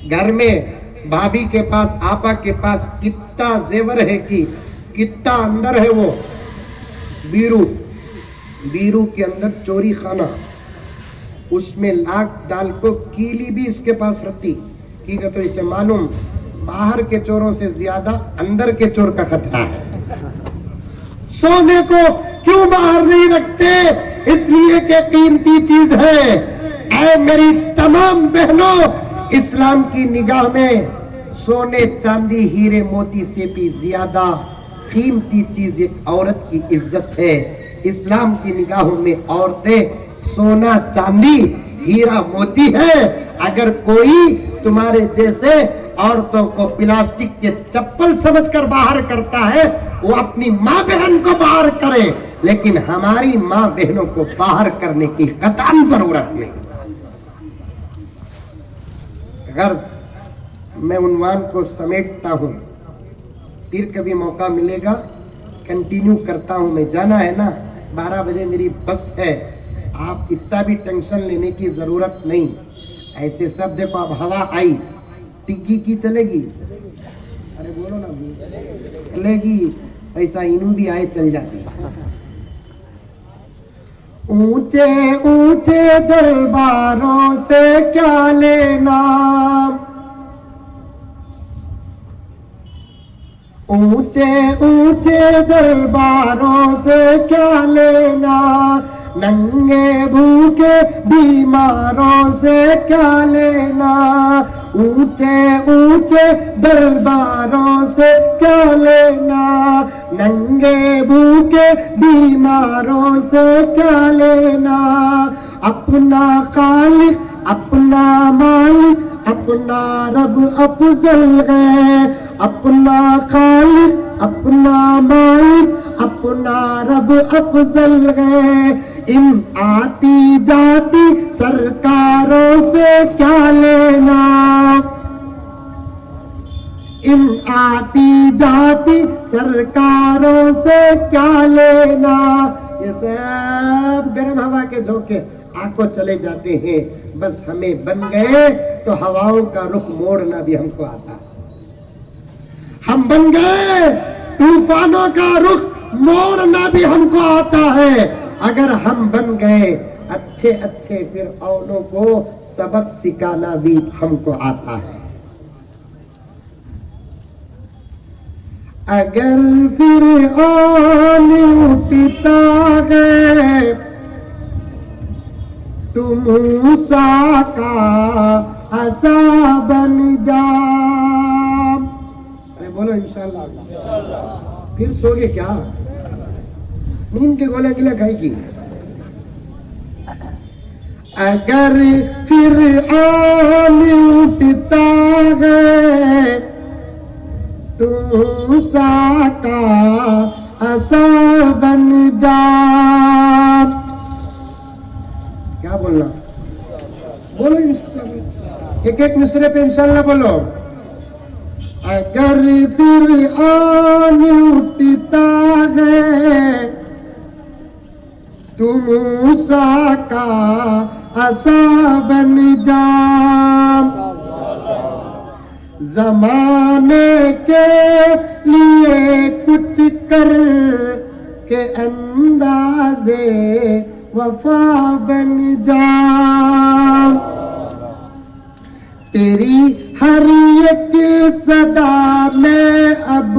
घर में भाभी के पास, आपा के पास कितना जेवर है कि कितना अंदर है वो बीरू, बीरू के अंदर चोरी खाना, उसमें लाख डाल को कीली भी इसके पास रहती। ठीक है, तो इसे मालूम बाहर के चोरों से ज्यादा अंदर के चोर का खतरा है। सोने को क्यों बाहर नहीं रखते? इसलिए कि कीमती चीज है। ऐ मेरी तमाम बहनों, इस्लाम की निगाह में सोने चांदी हीरे मोती से भी ज्यादा कीमती चीज एक औरत की इज्जत है। इस्लाम की निगाहों में औरतें सोना चांदी हीरा मोती है। अगर कोई तुम्हारे जैसे औरतों को प्लास्टिक के चप्पल समझकर बाहर करता है, वो अपनी माँ बहन को बाहर करे, लेकिन हमारी माँ बहनों को बाहर करने की कतई जरूरत नहीं। अगर मैं उन्वान को समेटता हूं, फिर कभी मौका मिलेगा कंटिन्यू करता हूं। मैं जाना है ना, 12 बजे मेरी बस है। आप इतना भी टेंशन लेने की जरूरत नहीं। ऐसे सब देखो, अब हवा आई टिग्गी की चलेगी, अरे बोलो ना, चलेगी। ऐसा इनू भी आए चल जाती। ऊंचे ऊंचे दरबारों से क्या लेना, ऊंचे ऊंचे दरबारों से क्या लेना, नंगे भूखे बीमारों से क्या लेना, ऊंचे ऊंचे दरबारों से क्या लेना, नंगे भूखे बीमारों से क्या लेना। अपना खालिक अपना मालिक अपना रब अफजल है, अपना खालिक अपना मालिक अपना रब अफजल है। इन आती जाती सरकारों से क्या लेना, इन आती जाती सरकारों से क्या लेना। ये सब गर्म हवा के झोंके आंखों चले जाते हैं। बस हमें बन गए तो हवाओं का रुख मोड़ना भी हमको आता है। हम बन गए तूफानों का रुख मोड़ना भी हमको आता है। अगर हम बन गए अच्छे अच्छे फिरऔनों को सबक सिखाना भी हमको आता है। अगर फिरऔन उठता है तू मूसा का असा बन जा। अरे बोलो इंशाल्लाह। फिर सोगे क्या, नींद के गोले गिले खाएगी। अगर फिरऔन उठता है तू मूसा का असा बन जा। क्या बोलना, बोलो इंशाल्लाह, एक एक मिसरे पे इंशाल्लाह बोलो। अगर फिरऔन उठता है तू मूसा का असा बन जा। जमाने के लिए कुछ कर के अंदाज़े वफा बन जा। तेरी हर एक सदा में अब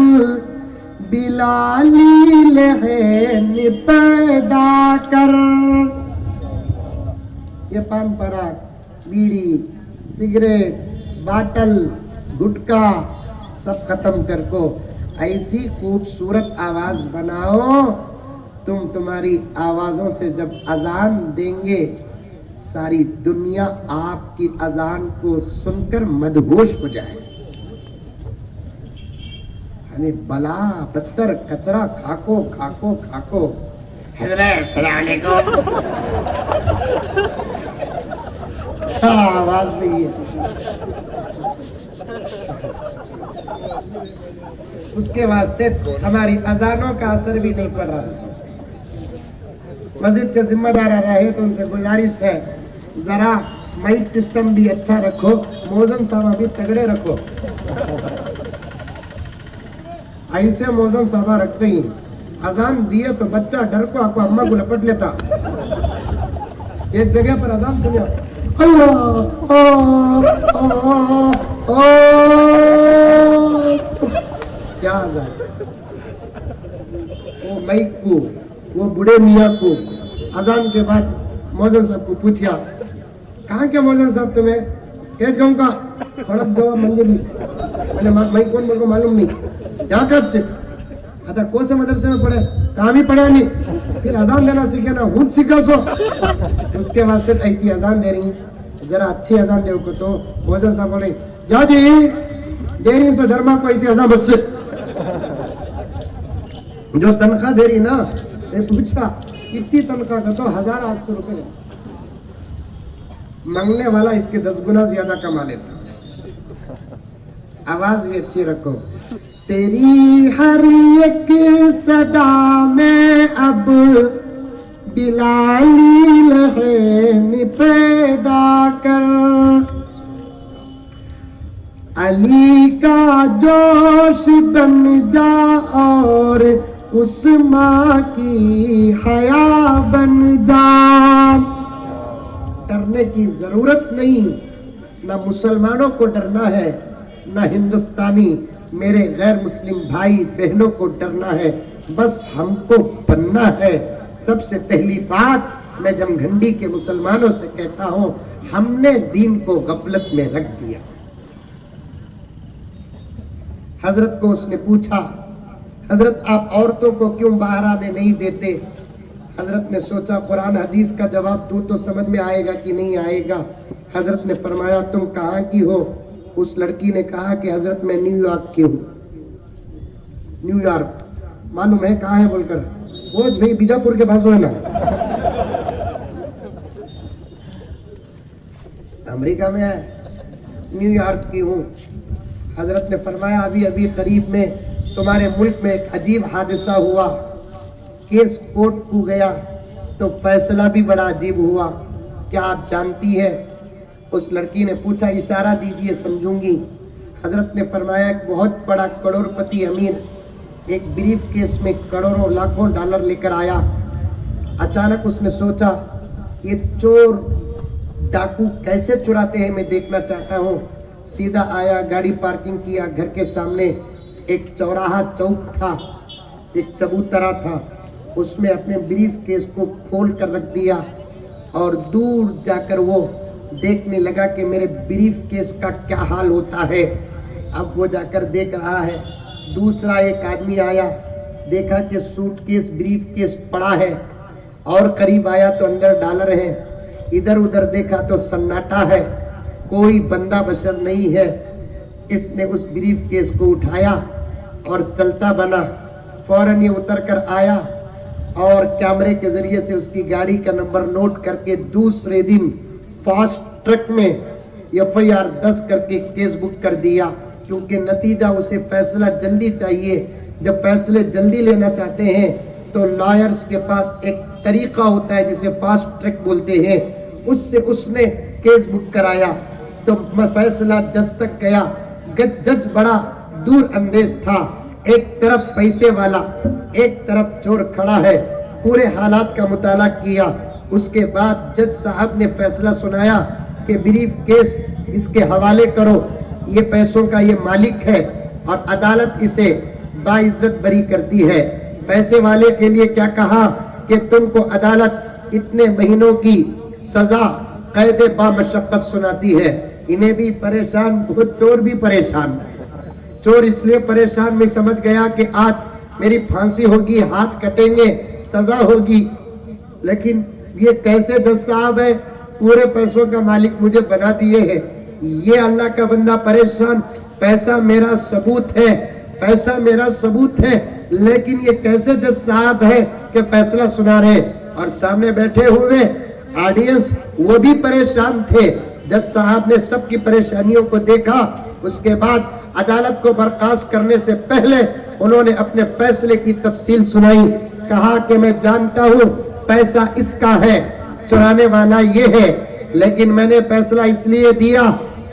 बिलाली लहन पैदा कर। ये पान पराग बीड़ी सिगरेट, बाटल, गुटखा सब खत्म कर को ऐसी खूबसूरत आवाज बनाओ तुम्हारी आवाजों से जब अजान देंगे सारी दुनिया आपकी अजान को सुनकर मदहोश हो जाए। हमें बला बदतर कचरा खाको खाको खाको। हज़रत सलाम अलैकुम। आवाज नहीं है। उसके वास्ते हमारी अजानों का असर भी नहीं पड़ रहा। मस्जिद के जिम्मेदार आ रहे तो उनसे गुजारिश है जरा माइक सिस्टम भी अच्छा रखो, मौजन सामा भी तगड़े रखो। ऐसे मौजन सामा रखते ही अजान दिए तो बच्चा डर को आपको अम्मा को लपट लेता। एक जगह पर अजान सुनिया क्या अजान, वो माइक को, वो बूढ़े मियाँ को अजान के बाद मौजन साहब को पूछा कहाँ के मौजन साहब तुम्हें कैच गाँव का थोड़ा जवाब मंगे भी मैंने माइक कौन बोल को मालूम नहीं क्या कच्चे अतः कौन से मदरसे में पढ़े कहाँ भी पढ़ा नहीं फिर अजान देना सीखे ना हूँ सीखा सो उसके बाद से ऐसी अजान दे रही जरा अच्छी अजान दे को तो मौजन साहब बोले जा जी दे रही सो धर्मा को ऐसी अजान बस जो तनख्वाह दे रही ना पूछा कितनी तनख्वाह का तो 1800 रुपए मांगने वाला इसके 10 गुना ज्यादा कमा लेता। आवाज भी अच्छी रखो। तेरी हर एक सदा में अब बिलाली लहन पैदा कर, अली का जोश बन जा और उस माँ की हया बन जा। डरने की जरूरत नहीं, ना मुसलमानों को डरना है ना हिंदुस्तानी मेरे गैर मुस्लिम भाई बहनों को डरना है, बस हमको बनना है। सबसे पहली बात मैं जमघंडी के मुसलमानों से कहता हूं हमने दीन को गफलत में रख दिया। हजरत को उसने पूछा हजरत आप औरतों को क्यों बाहर आने नहीं देते? हजरत ने सोचा कुरान हदीस का जवाब दूं तो समझ में आएगा कि नहीं आएगा। हजरत ने फरमाया तुम कहाँ की हो? उस लड़की ने कहा कि हजरत मैं न्यूयॉर्क की हूँ। न्यूयॉर्क मालूम है कहाँ है बोलकर, वो भाई बीजापुर के बाजू है ना, अमेरिका में है। न्यूयॉर्क की हूँ। हजरत ने फरमाया अभी अभी करीब में तुम्हारे मुल्क में एक अजीब हादसा हुआ, केस कोर्ट को गया तो फैसला भी बड़ा अजीब हुआ, क्या आप जानती है? उस लड़की ने पूछा इशारा दीजिए समझूंगी। हजरत ने फरमाया एक बहुत बड़ा करोड़पति अमीर एक ब्रीफ केस में करोड़ों लाखों डॉलर लेकर आया। अचानक उसने सोचा ये चोर डाकू कैसे चुराते हैं मैं देखना चाहता हूँ। सीधा आया, गाड़ी पार्किंग किया, घर के सामने एक चौराहा चौक था, एक चबूतरा था, उसमें अपने ब्रीफ केस को खोल कर रख दिया और दूर जाकर वो देखने लगा कि मेरे ब्रीफ केस का क्या हाल होता है। अब वो जाकर देख रहा है। दूसरा एक आदमी आया, देखा कि सूटकेस ब्रीफ केस पड़ा है और करीब आया तो अंदर डॉलर है। इधर उधर देखा तो सन्नाटा है, कोई बंदा बशर नहीं है। इसने उस ब्रीफ केस को उठाया और चलता बना। फौरन ये उतर कर आया और कैमरे के जरिए से उसकी गाड़ी का नंबर नोट करके दूसरे दिन फास्ट ट्रैक में FIR 10 करके केस बुक कर दिया, क्योंकि नतीजा उसे फैसला जल्दी चाहिए। जब फैसले जल्दी लेना चाहते हैं तो लॉयर्स के पास एक तरीका होता है जिसे फास्ट ट्रैक बोलते हैं, उससे उसने केस बुक कराया तो फैसला जज तक गया। जज बड़ा दूर अंदेश था, एक तरफ पैसे वाला एक तरफ चोर खड़ा है। पूरे हालात का मुताला किया, उसके बाद जज साहब ने फैसला सुनाया कि ब्रीफ केस इसके हवाले करो, ये पैसों का ये मालिक है और अदालत इसे बाइज्जत बरी करती है। पैसे वाले के लिए क्या कहा कि तुमको अदालत इतने महीनों की सजा कैद बामशक्कत सुनाती है, इन्हें भी परेशान, खुद चोर भी परेशान। चोर इसलिए परेशान, मैं समझ गया कि आज मेरी फांसी होगी, हाथ कटेंगे, सजा होगी। लेकिन ये कैसे जज साहब है, पूरे पैसों का मालिक मुझे बना दिए है। ये अल्लाह का बंदा परेशान, पैसा मेरा सबूत है, पैसा मेरा सबूत है, लेकिन ये कैसे जज साहब है कि फैसला सुना रहे। और सामने बैठे हुए ऑडियंस वो भी परेशान थे। जज साहब ने सबकी परेशानियों को देखा। उसके बाद अदालत को बर्खास्त करने से पहले उन्होंने अपने फैसले की तफसील सुनाई। कहा कि मैं जानता हूँ पैसा इसका है, चुराने वाला ये है, लेकिन मैंने फैसला इसलिए दिया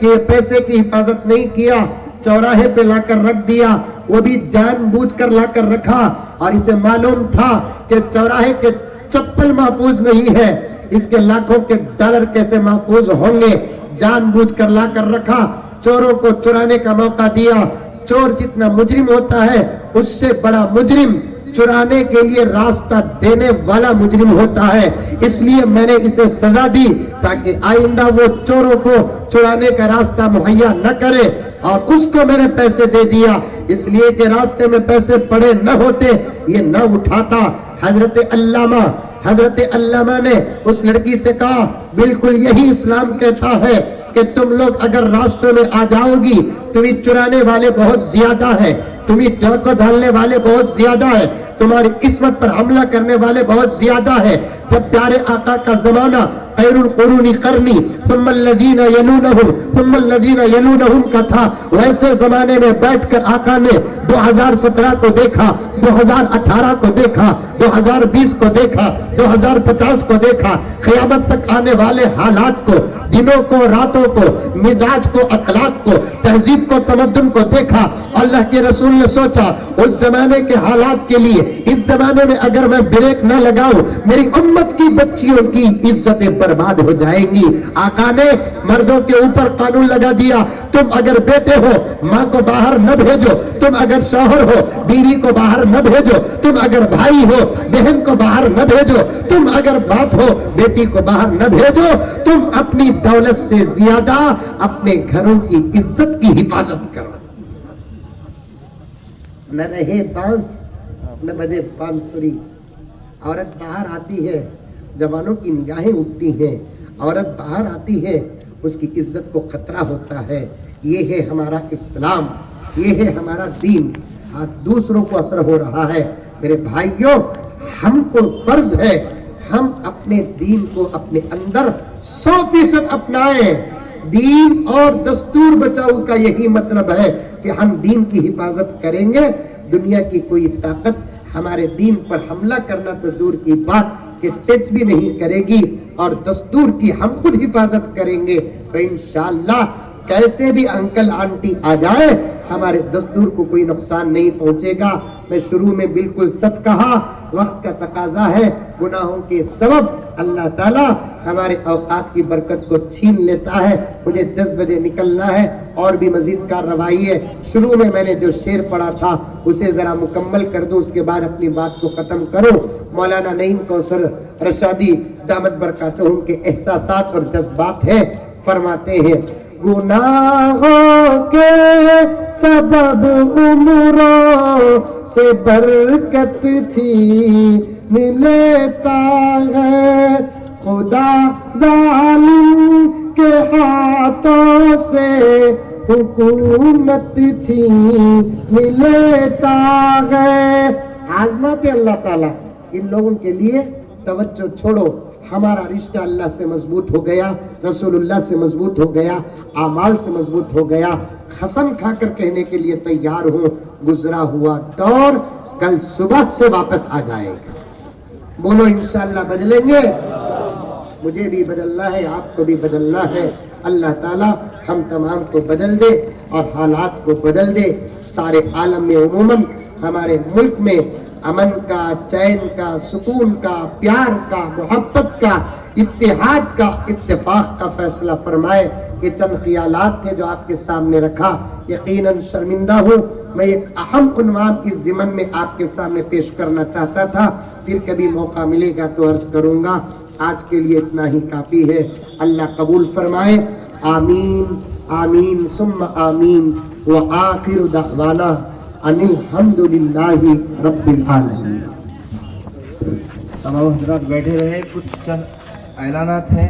कि पैसे की हिफाजत नहीं किया, चौराहे पे लाकर रख दिया, वो भी जानबूझकर लाकर रखा। और इसे मालूम था कि चौराहे के चप्पल महफूज नहीं है, इसके लाखों के डॉलर कैसे महफूज होंगे, जानबूझकर लाकर रखा। चोरों को चुराने का मौका दिया। चोर जितना मुजरिम होता है, उससे बड़ा मुजरिम चुराने के लिए रास्ता देने वाला मुजरिम होता है। इसलिए मैंने इसे सजा दी ताकि आइंदा वो चोरों को चुराने का रास्ता मुहैया न करे। और उसको मैंने पैसे दे दिया इसलिए कि रास्ते में पैसे पड़े न होते, ये न उठाता। हजरत अल्लामा ने उस लड़की से कहा, बिल्कुल यही इस्लाम कहता है कि तुम लोग अगर रास्तों में आ जाओगी, तुम्हें चुराने वाले बहुत ज्यादा है, तुम्हें डाको डालने वाले बहुत ज्यादा है, तुम्हारी इस्मत पर हमला करने वाले बहुत ज्यादा है। जब प्यारे आका का जमाना खैरुल कुरूनी करनी सुम्मल्लज़ीना यलूनहुम का था, वैसे जमाने में बैठकर आका ने 2017 को देखा, 2018 को देखा, 2020 को देखा, 2050 को देखा, क़यामत तक आने वाले हालात को, दिनों को, रातों को, मिजाज को, अखलाक को, तहजीब को, तमद्दुन को देखा। अल्लाह के रसूल ने सोचा उस जमाने के हालात के लिए इस जमाने में अगर मैं ब्रेक न लगाऊं, मेरी उम्मत की बच्चियों की इज्जतें बर्बाद हो जाएंगी। आका ने मर्दों के ऊपर कानून लगा दिया, तुम अगर बेटे हो माँ को बाहर न भेजो, तुम अगर शौहर हो बीवी को बाहर न भेजो, तुम अगर भाई हो बहन को बाहर न भेजो, तुम अगर बाप हो बेटी को बाहर न भेजो, तुम अपनी दौलत से ज्यादा अपने घरों की इज्जत की हिफाजत करो। न रहे बांस न बजे बांसुरी। औरत बाहर आती है, जवानों की निगाहें उठती हैं, औरत बाहर आती है, उसकी इज्जत को खतरा होता है। ये है हमारा इस्लाम, ये है हमारा दीन। हाँ, दूसरों को असर हो रहा है। मेरे भाइयों, हमको फर्ज है हम अपने दीन को अपने अंदर 100% अपनाएं। दीन और दस्तूर बचाओ का यही मतलब है कि हम दीन की हिफाजत करेंगे। दुनिया की कोई ताकत हमारे दीन पर हमला करना तो दूर की बात कि टच भी नहीं करेगी, और दस्तूर की हम खुद हिफाजत करेंगे तो इंशाअल्लाह कैसे भी अंकल आंटी आ जाए, हमारे दस्तूर को कोई नुकसान नहीं पहुंचेगा। मैं शुरू में बिल्कुल सच कहा, वक्त का तकाजा है, गुनाहों के सबब अल्लाह ताला हमारे औकात की बरकत को छीन लेता है। मुझे 10 बजे निकलना है और भी मजीद कार्रवाई है। शुरू में मैंने जो शेर पढ़ा था उसे जरा मुकम्मल कर दूं, उसके बाद अपनी बात को खत्म करूं। मौलाना नईम कौसर रशादी दामत बरकातहुम के एहसासात और जज्बात हैं, फरमाते हैं, गुनाहों के सबब उम्रों से बरकत छीन लेता है, खुदा जालिम के हाथों से हुकूमत छीन लेता है। आजमाते अल्लाह ताला इन लोगों के लिए तवज्जो छोड़ो। हमारा रिश्ता अल्लाह से मजबूत हो गया, रसूलुल्लाह से मजबूत हो गया, आमाल से मजबूत हो गया। कसम खाकर कहने के लिए तैयार हूँ, गुजरा हुआ दौर कल सुबह से वापस आ जाएगा। बोलो इंशाअल्लाह बदलेंगे। मुझे भी बदलना है, आपको भी बदलना है। अल्लाह ताला हम तमाम को बदल दे और हालात को बदल दे। सारे आलम में उमूमन हमारे मुल्क में अमन का, चैन का, सुकून का, प्यार का, मोहब्बत का, इत्तेहाद का, इत्तेफाक का फैसला फरमाए। ये चंद ख्यालात थे जो आपके सामने रखा। यकीनन शर्मिंदा हूँ, मैं एक अहम उन्वान इस ज़िमन में आपके सामने पेश करना चाहता था, फिर कभी मौका मिलेगा तो अर्ज करूँगा। आज के लिए इतना ही काफ़ी है। अल्लाह कबूल फरमाए। आमीन आमीन सुम्मा आमीन व आखिर दावाना अनिल हम्दुलिल्लाहि रब्बिल आलमीन। तमाम हजरात बैठे रहे, कुछ चंद ऐलानात हैं।